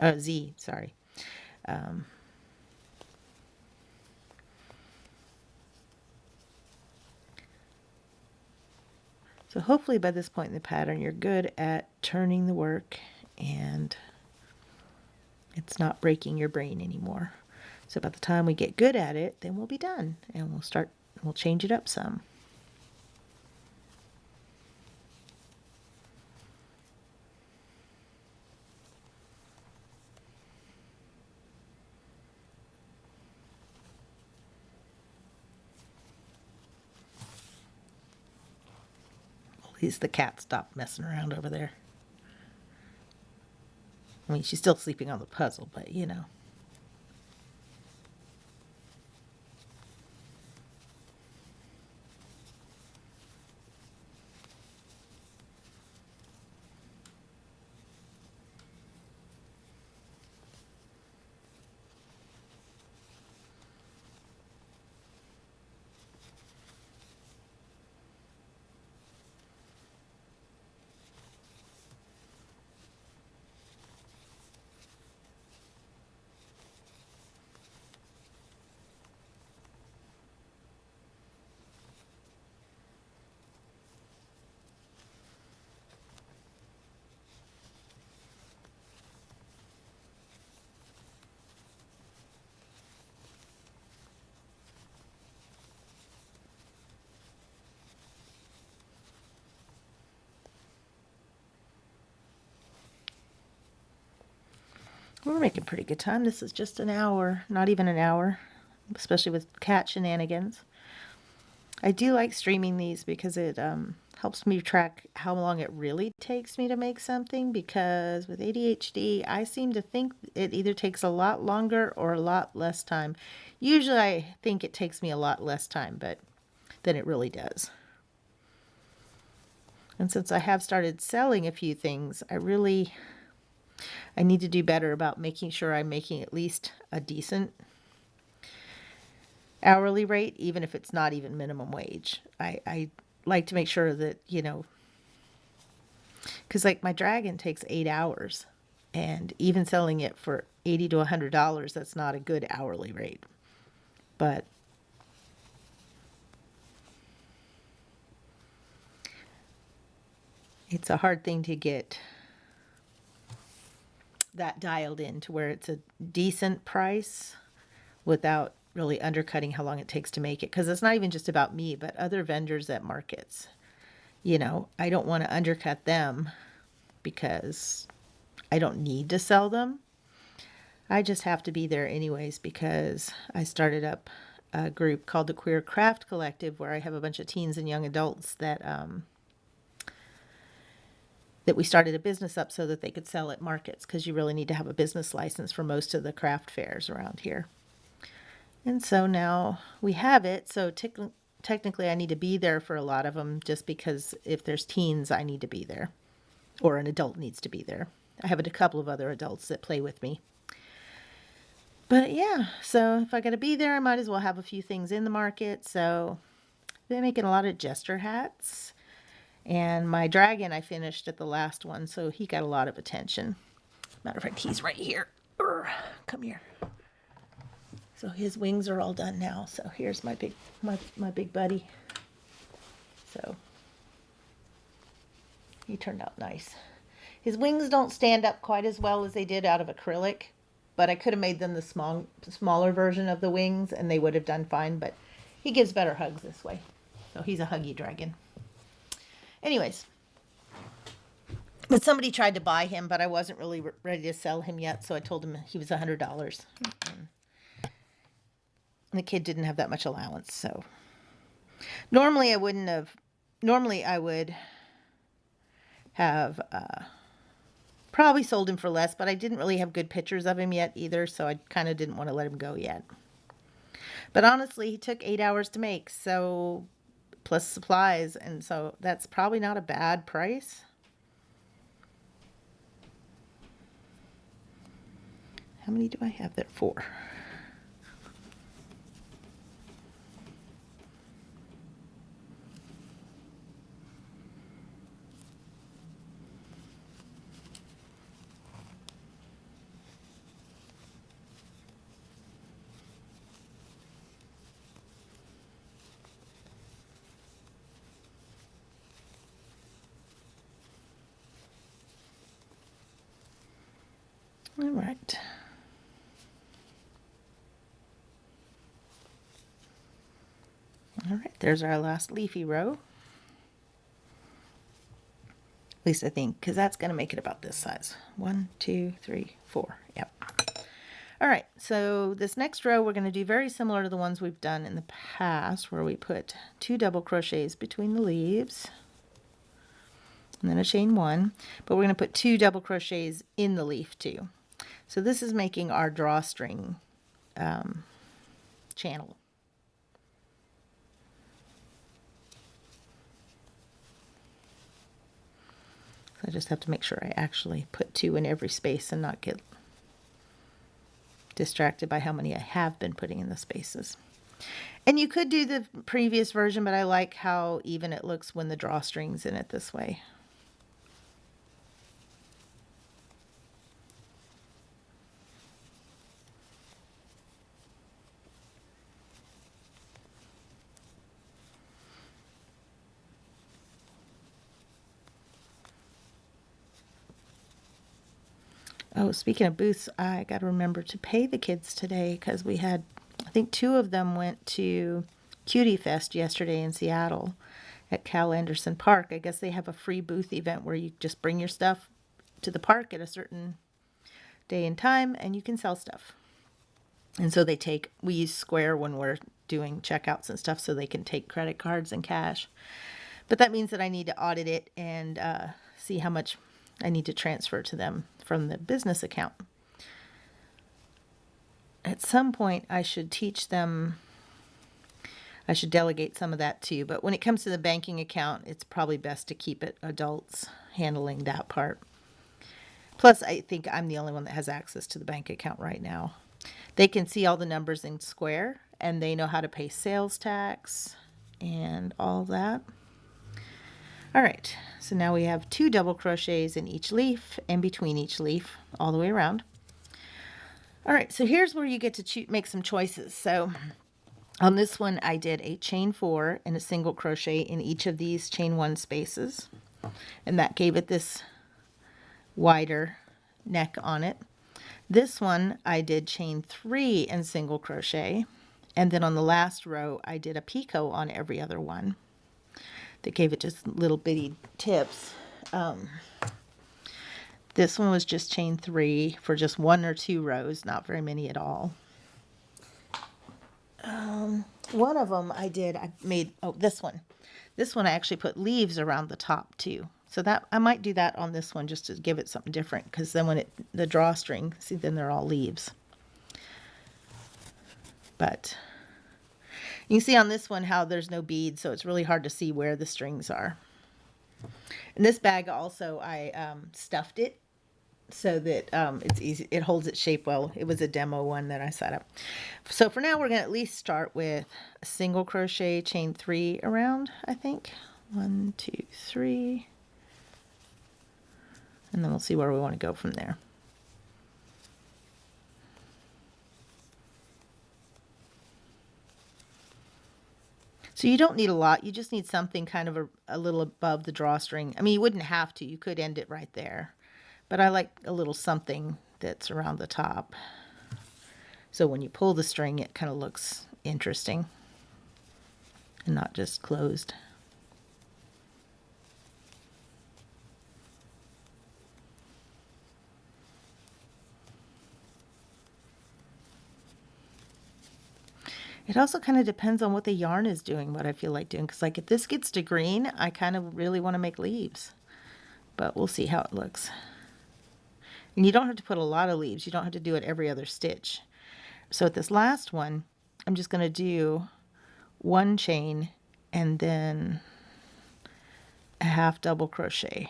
Z, sorry. So hopefully by this point in the pattern, you're good at turning the work and it's not breaking your brain anymore. So by the time we get good at it, then we'll be done and we'll change it up some. At least the cat stopped messing around over there. I mean, she's still sleeping on the puzzle, but you know. We're making pretty good time. This is just an hour, not even an hour, especially with cat shenanigans. I do like streaming these because it helps me track how long it really takes me to make something, because with ADHD, I seem to think it either takes a lot longer or a lot less time. Usually I think it takes me a lot less time, but than it really does. And since I have started selling a few things, I need to do better about making sure I'm making at least a decent hourly rate, even if it's not even minimum wage. I like to make sure that, you know, because like my dragon takes 8 hours, and even selling it for $80 to $100, that's not a good hourly rate. But it's a hard thing to get that dialed in to where it's a decent price without really undercutting how long it takes to make it. Because it's not even just about me, but other vendors at markets. You know, I don't want to undercut them because I don't need to sell them. I just have to be there anyways because I started up a group called the Queer Craft Collective, where I have a bunch of teens and young adults that we started a business up so that they could sell at markets, because you really need to have a business license for most of the craft fairs around here. And so now we have it. So technically I need to be there for a lot of them, just because if there's teens, I need to be there, or an adult needs to be there. I have a couple of other adults that play with me. But yeah, so if I got to be there, I might as well have a few things in the market. So I've been making a lot of jester hats. And my dragon I finished at the last one, so he got a lot of attention. Matter of fact, he's right here. Come here. So his wings are all done now. So here's my big buddy. So he turned out nice. His wings don't stand up quite as well as they did out of acrylic, but I could have made them the smaller version of the wings and they would have done fine, but he gives better hugs this way. So he's a huggy dragon. Anyways, but somebody tried to buy him, but I wasn't really ready to sell him yet, so I told him he was $100. And the kid didn't have that much allowance, so normally I wouldn't have. Normally I would have Probably sold him for less, but I didn't really have good pictures of him yet either, so I kind of didn't want to let him go yet. But honestly, he took 8 hours to make, so plus supplies, and so that's probably not a bad price. How many do I have there? 4. All right. All right, there's our last leafy row. At least I think, because that's going to make it about this size. 1, 2, 3, 4. Yep. All right, so this next row we're going to do very similar to the ones we've done in the past, where we put 2 double crochets between the leaves and then a chain 1, but we're going to put 2 double crochets in the leaf too. So this is making our drawstring channel. So I just have to make sure I actually put 2 in every space and not get distracted by how many I have been putting in the spaces. And you could do the previous version, but I like how even it looks when the drawstring's in it this way. Oh, speaking of booths, I got to remember to pay the kids today because we had, I think 2 of them went to Cutie Fest yesterday in Seattle at Cal Anderson Park. I guess they have a free booth event where you just bring your stuff to the park at a certain day and time and you can sell stuff. And so we use Square when we're doing checkouts and stuff so they can take credit cards and cash. But that means that I need to audit it and see how much I need to transfer to them from the business account. At some point, I should teach them, I should delegate some of that too. But when it comes to the banking account, it's probably best to keep it adults handling that part. Plus, I think I'm the only one that has access to the bank account right now. They can see all the numbers in Square, and they know how to pay sales tax and all that. All right, so now we have 2 double crochets in each leaf and between each leaf all the way around. All right, so here's where you get to make some choices. So on this one, I did a chain 4 and a single crochet in each of these chain 1 spaces, and that gave it this wider neck on it. This one, I did chain 3 and single crochet, and then on the last row, I did a picot on every other one. That gave it just little bitty tips. This one was just chain 3 for just 1 or 2 rows, not very many at all. One of them I made, this one. This one I actually put leaves around the top too. So that I might do that on this one just to give it something different, because then when the drawstring, see, then they're all leaves. But you can see on this one how there's no beads, so it's really hard to see where the strings are. In this bag also, I stuffed it so that it's easy. It holds its shape well. It was a demo one that I set up. So for now, we're going to at least start with a single crochet, chain 3 around, I think. 1, 2, 3. And then we'll see where we want to go from there. So you don't need a lot. You just need something kind of a little above the drawstring. I mean, you wouldn't have to. You could end it right there. But I like a little something that's around the top. So when you pull the string, it kind of looks interesting and not just closed. It also kind of depends on what the yarn is doing, what I feel like doing. Because like if this gets to green, I kind of really want to make leaves. But we'll see how it looks. And you don't have to put a lot of leaves. You don't have to do it every other stitch. So at this last one, I'm just going to do one chain and then a half double crochet.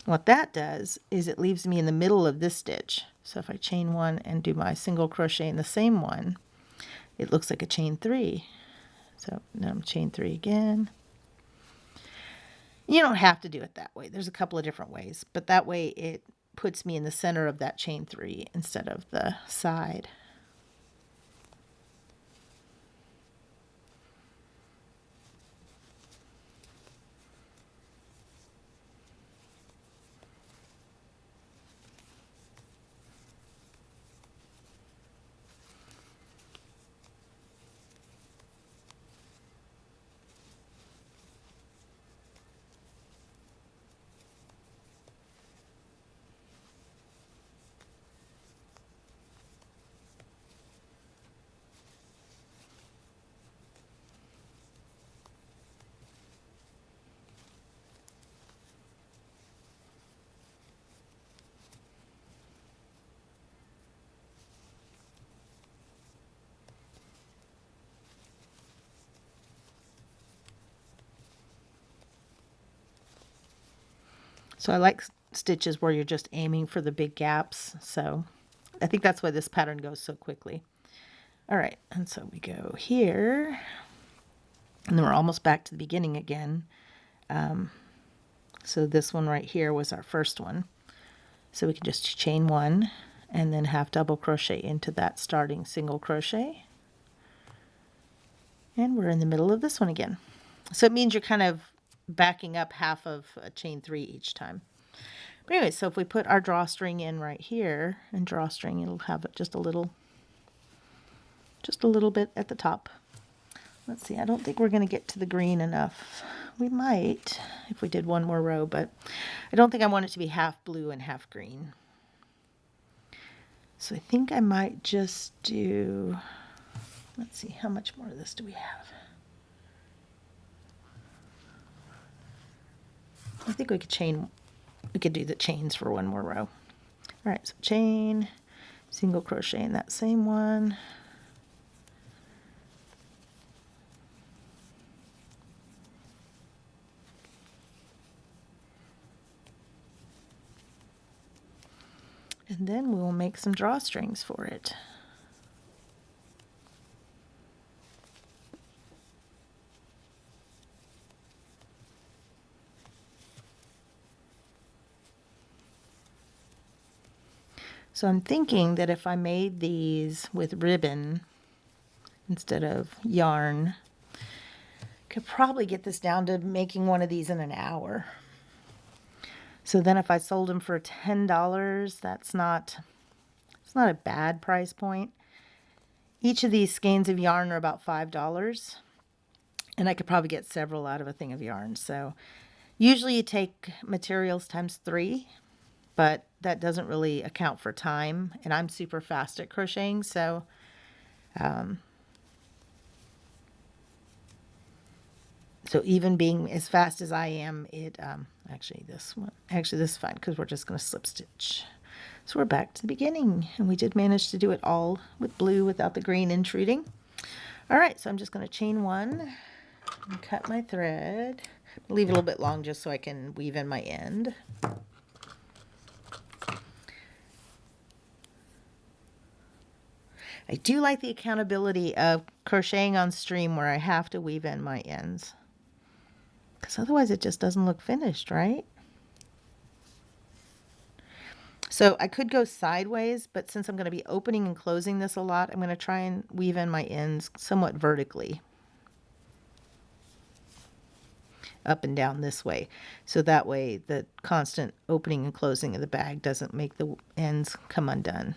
What that does is it leaves me in the middle of this stitch. So if I chain one and do my single crochet in the same one, it looks like a chain 3. So now I'm chain 3 again. You don't have to do it that way. There's a couple of different ways, but that way it puts me in the center of that chain 3 instead of the side. So I like stitches where you're just aiming for the big gaps. So I think that's why this pattern goes so quickly. All right, and so we go here, and then we're almost back to the beginning again. So this one right here was our first one. So we can just chain one and then half double crochet into that starting single crochet. And we're in the middle of this one again. So it means you're kind of backing up half of a chain 3 each time. But anyway, so if we put our drawstring in right here, and drawstring, it'll have just a little bit at the top. Let's see, I don't think we're going to get to the green enough. We might if we did one more row, but I don't think I want it to be half blue and half green. So I think I might just do, let's see, how much more of this do we have? I think we could do the chains for one more row. All right, so chain, single crochet in that same one. And then we will make some drawstrings for it. So I'm thinking that if I made these with ribbon instead of yarn, I could probably get this down to making one of these in an hour. So then if I sold them for $10, it's not a bad price point. Each of these skeins of yarn are about $5, and I could probably get several out of a thing of yarn. So usually you take materials times 3, but that doesn't really account for time, and I'm super fast at crocheting, so even being as fast as I am, this is fine because we're just going to slip stitch. So we're back to the beginning, and we did manage to do it all with blue without the green intruding. All right, so I'm just going to chain one and cut my thread. Leave it a little bit long just so I can weave in my end. I do like the accountability of crocheting on stream where I have to weave in my ends, because otherwise it just doesn't look finished, right? So I could go sideways, but since I'm going to be opening and closing this a lot, I'm going to try and weave in my ends somewhat vertically, up and down this way. So that way the constant opening and closing of the bag doesn't make the ends come undone.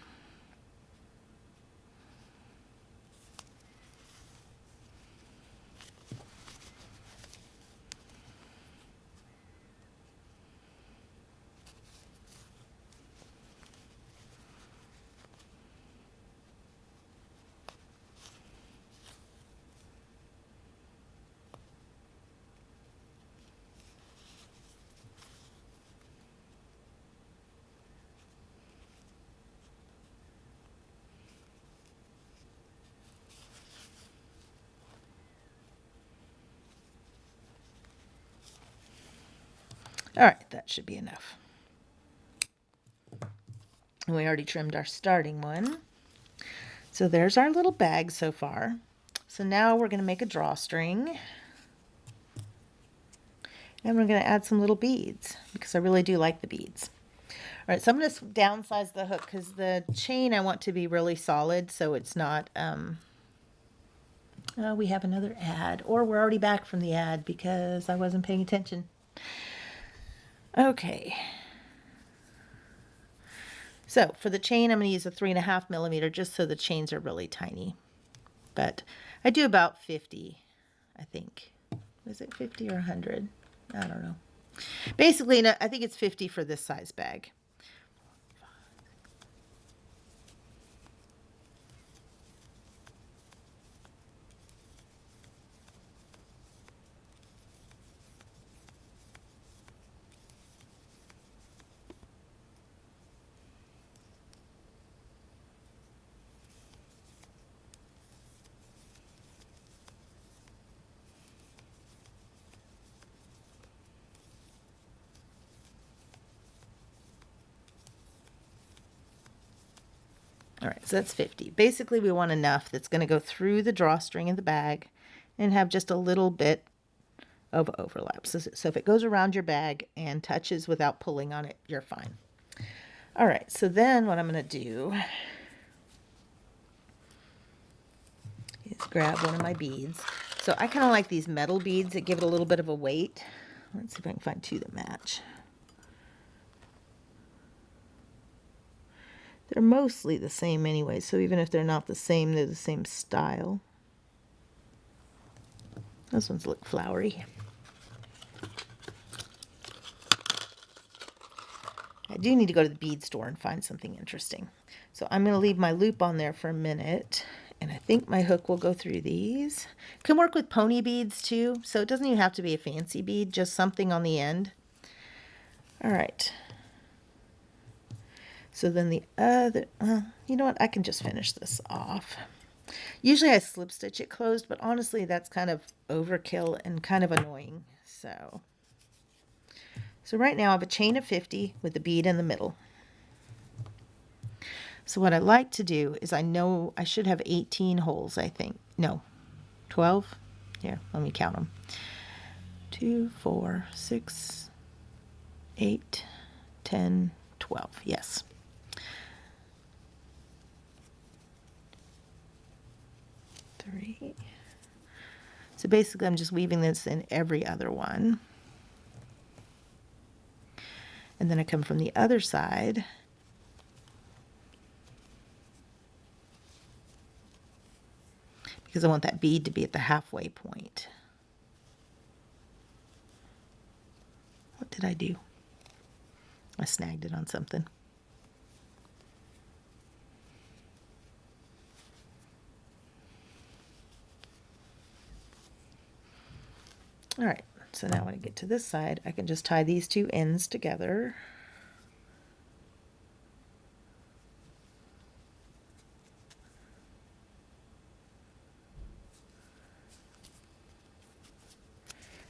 All right, that should be enough. And we already trimmed our starting one. So there's our little bag so far. So now we're going to make a drawstring. And we're going to add some little beads because I really do like the beads. All right, so I'm going to downsize the hook because the chain I want to be really solid so it's not, we have another ad, or we're already back from the ad because I wasn't paying attention. Okay. So for the chain, I'm going to use a 3.5 millimeter just so the chains are really tiny. But I do about 50, I think. Is it 50 or 100? I don't know. Basically, no, I think it's 50 for this size bag. All right, so that's 50. Basically, we want enough that's going to go through the drawstring of the bag and have just a little bit of overlap. So if it goes around your bag and touches without pulling on it, you're fine. All right, so then what I'm going to do is grab one of my beads. So I kind of like these metal beads that give it a little bit of a weight. Let's see if I can find two that match. They're mostly the same anyway, so even if they're not the same, they're the same style. Those ones look flowery. I do need to go to the bead store and find something interesting. So I'm going to leave my loop on there for a minute, and I think my hook will go through these. Can work with pony beads too, so it doesn't even have to be a fancy bead, just something on the end. All right. So then the other, you know what, I can just finish this off. Usually I slip stitch it closed, but honestly that's kind of overkill and kind of annoying. So right now I have a chain of 50 with the bead in the middle. So what I like to do is I know I should have 18 holes, I think. No, 12? Here, let me count them. 2, 4, 6, 8, 10, 12. Yes. Three. So basically I'm just weaving this in every other one. And then I come from the other side. Because I want that bead to be at the halfway point. What did I do? I snagged it on something. All right, so now when I get to this side, I can just tie these two ends together.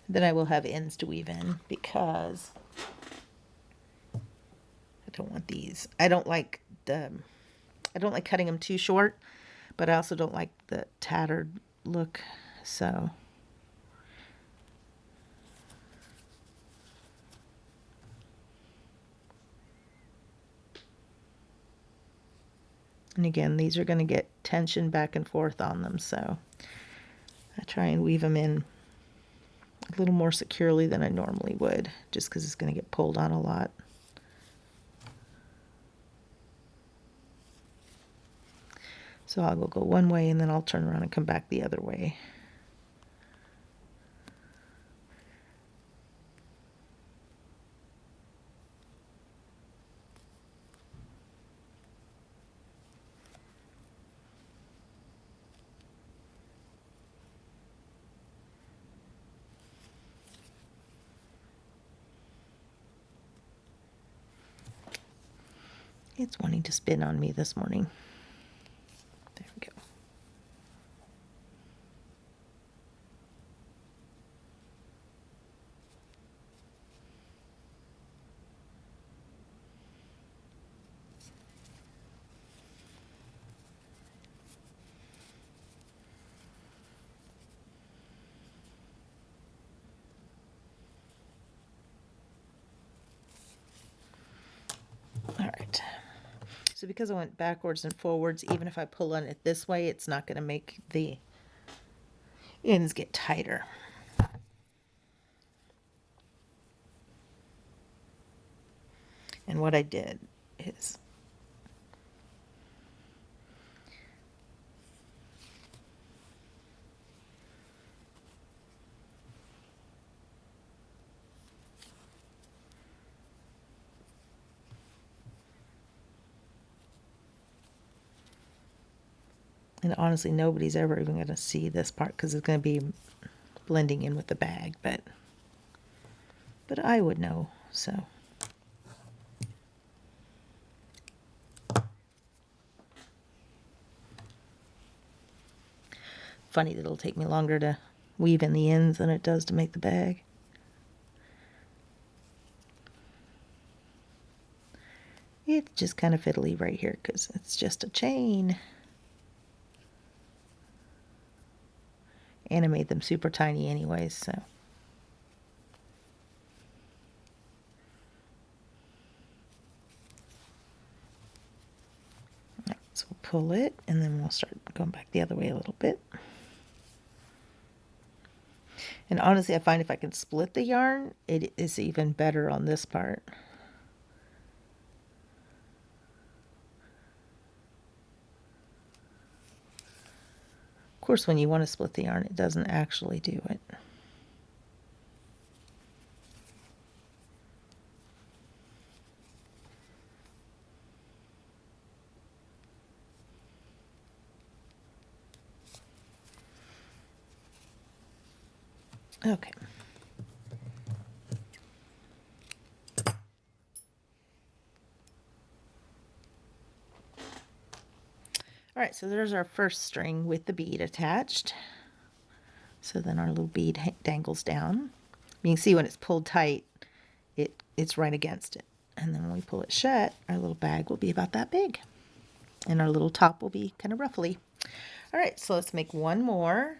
Then I will have ends to weave in because I don't want these. I don't like cutting them too short, but I also don't like the tattered look, so. And again, these are going to get tension back and forth on them, so I try and weave them in a little more securely than I normally would, just because it's going to get pulled on a lot. So I'll go one way and then I'll turn around and come back the other way. It's wanting to spin on me this morning. There we go. So because I went backwards and forwards, even if I pull on it this way, it's not going to make the ends get tighter. And what I did is and honestly, nobody's ever even going to see this part because it's going to be blending in with the bag, but I would know, so. Funny that it'll take me longer to weave in the ends than it does to make the bag. It's just kind of fiddly right here because it's just a chain. And I made them super tiny anyways, so. Right, so we'll pull it and then we'll start going back the other way a little bit. And honestly, I find if I can split the yarn, it is even better on this part. Of course, when you want to split the yarn, it doesn't actually do it. Okay. All right, so there's our first string with the bead attached. So then our little bead dangles down. You can see when it's pulled tight, it's right against it. And then when we pull it shut, our little bag will be about that big. And our little top will be kind of ruffly. All right, so let's make one more.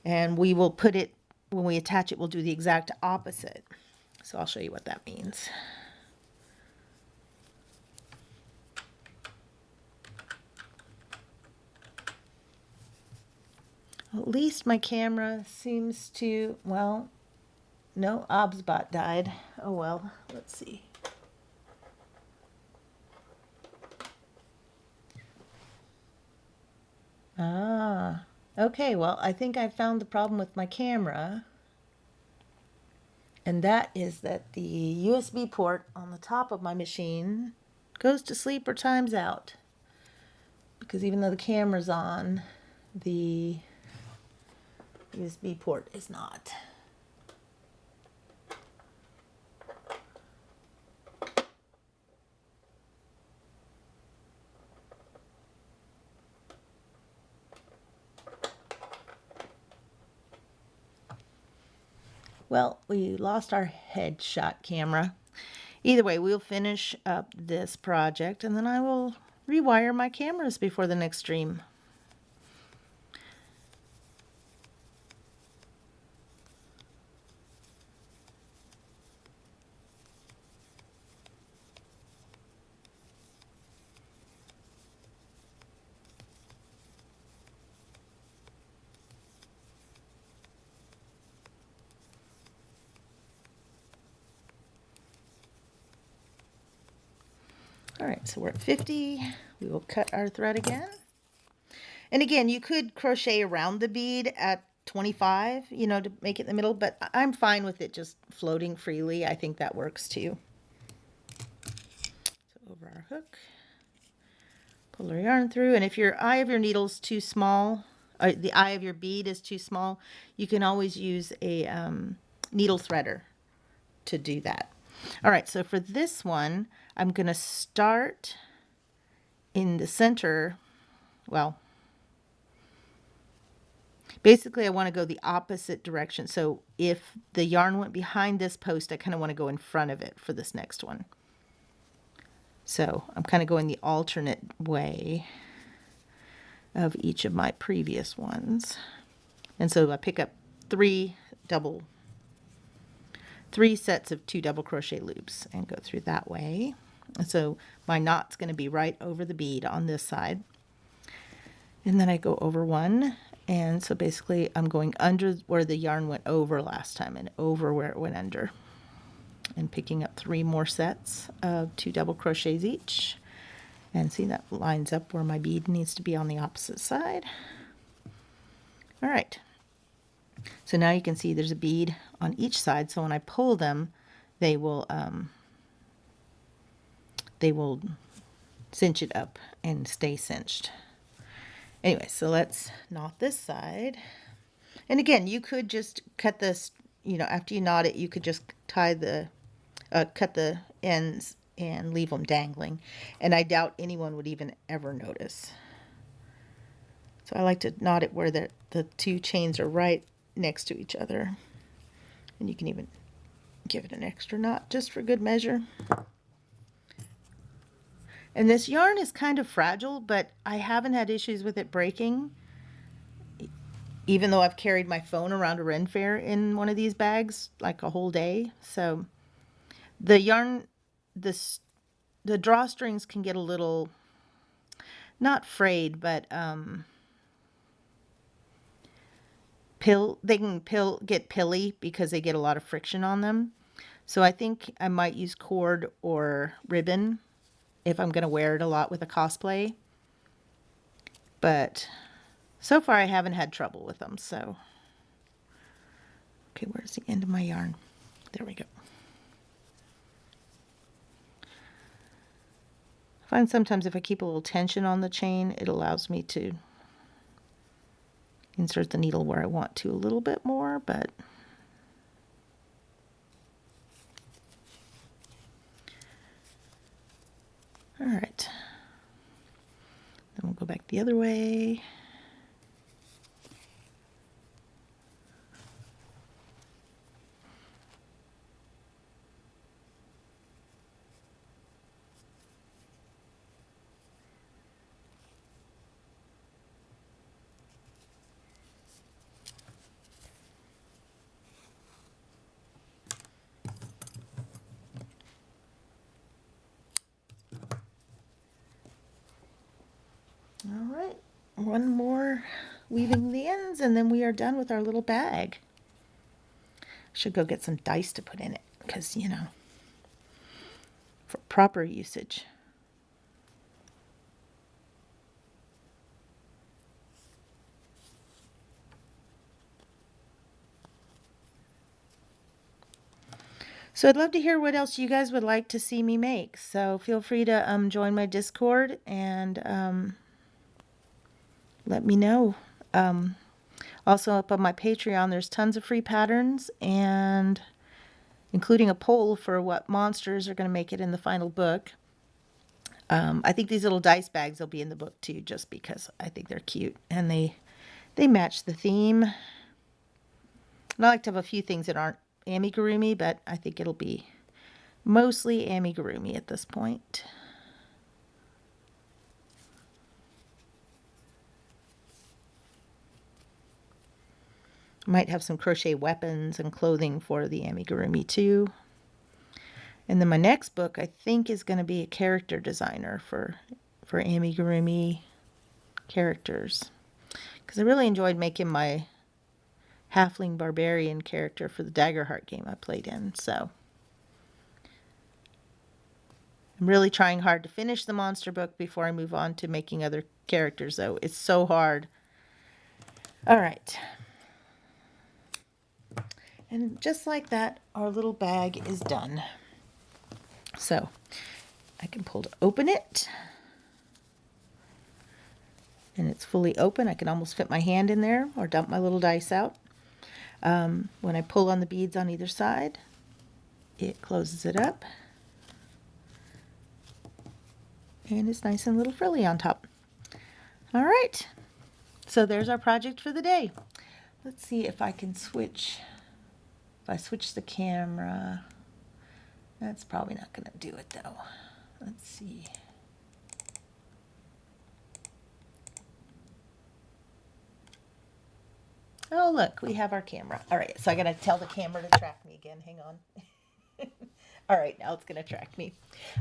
And we will put it, when we attach it, we'll do the exact opposite. So I'll show you what that means. At least my camera seems to, well, no, OBSBot died. Oh well, let's see. Ah, okay, well, I think I found the problem with my camera. And that is that the USB port on the top of my machine goes to sleep or times out. Because even though the camera's on, the USB port is not. Well, we lost our headshot camera. Either way, we'll finish up this project and then I will rewire my cameras before the next stream. All right, so we're at 50. We will cut our thread again. And again, you could crochet around the bead at 25, you know, to make it in the middle, but I'm fine with it just floating freely. I think that works too. So over our hook, pull our yarn through, and if your eye of your needle's too small, or the eye of your bead is too small, you can always use a needle threader to do that. All right, so for this one, I'm going to start in the center. Well, basically I want to go the opposite direction. So if the yarn went behind this post, I kind of want to go in front of it for this next one. So I'm kind of going the alternate way of each of my previous ones. And so I pick up three sets of 2 double crochet loops and go through that way. So my knot's going to be right over the bead on this side. And then I go over one. And so basically I'm going under where the yarn went over last time and over where it went under. And picking up 3 more sets of 2 double crochets each. And see, that lines up where my bead needs to be on the opposite side. All right. So now you can see there's a bead on each side. So when I pull them, they will cinch it up and stay cinched. Anyway, so let's knot this side. And again, you could just cut this, after you knot it, you could just cut the ends and leave them dangling. And I doubt anyone would even ever notice. So I like to knot it where the 2 chains are right next to each other. And you can even give it an extra knot just for good measure. And this yarn is kind of fragile, but I haven't had issues with it breaking, even though I've carried my phone around a Ren Fair in one of these bags like a whole day. So the yarn, the drawstrings can get a little, not frayed, but they can get pilly because they get a lot of friction on them. So I think I might use cord or ribbon if I'm going to wear it a lot with a cosplay. But so far I haven't had trouble with them. So, okay, where's the end of my yarn? There we go. I find sometimes if I keep a little tension on the chain, it allows me to insert the needle where I want to a little bit more, but all right. Then we'll go back the other way. All right, one more weaving the ends and then we are done with our little bag. Should go get some dice to put in it because, for proper usage. So I'd love to hear what else you guys would like to see me make. So feel free to join my Discord and let me know. Also up on my Patreon, there's tons of free patterns and including a poll for what monsters are going to make it in the final book. I think these little dice bags will be in the book too, just because I think they're cute and they match the theme. And I like to have a few things that aren't amigurumi, but I think it'll be mostly amigurumi at this point. Might have some crochet weapons and clothing for the amigurumi too. And then my next book, I think, is going to be a character designer for amigurumi characters. Because I really enjoyed making my halfling barbarian character for the Daggerheart game I played in. So I'm really trying hard to finish the monster book before I move on to making other characters, though. It's so hard. All right. And just like that, our little bag is done. So I can pull to open it. And it's fully open. I can almost fit my hand in there or dump my little dice out. When I pull on the beads on either side, it closes it up. And it's nice and little frilly on top. All right. So there's our project for the day. Let's see if I can switch. If I switch the camera, that's probably not going to do it though. Let's see. Oh, look, we have our camera. All right, so I got to tell the camera to track me again. Hang on. All right, now it's going to track me.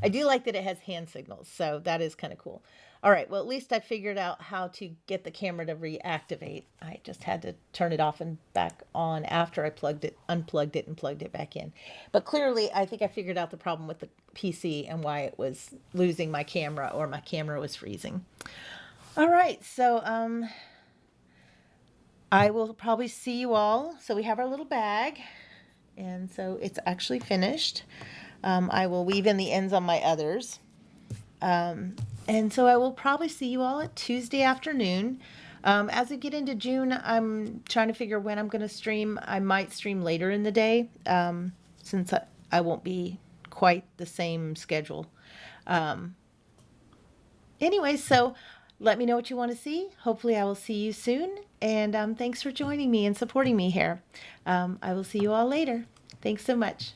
I do like that it has hand signals, so that is kind of cool. All right, well, at least I figured out how to get the camera to reactivate. I just had to turn it off and back on after I unplugged it, and plugged it back in. But clearly, I think I figured out the problem with the PC and why it was losing my camera, or my camera was freezing. All right, so I will probably see you all. So we have our little bag, and so it's actually finished. I will weave in the ends on my others. And so I will probably see you all at Tuesday afternoon. As we get into June, I'm trying to figure when I'm going to stream. I might stream later in the day, since I won't be quite the same schedule. Anyway, so let me know what you want to see. Hopefully, I will see you soon. And thanks for joining me and supporting me here. I will see you all later. Thanks so much.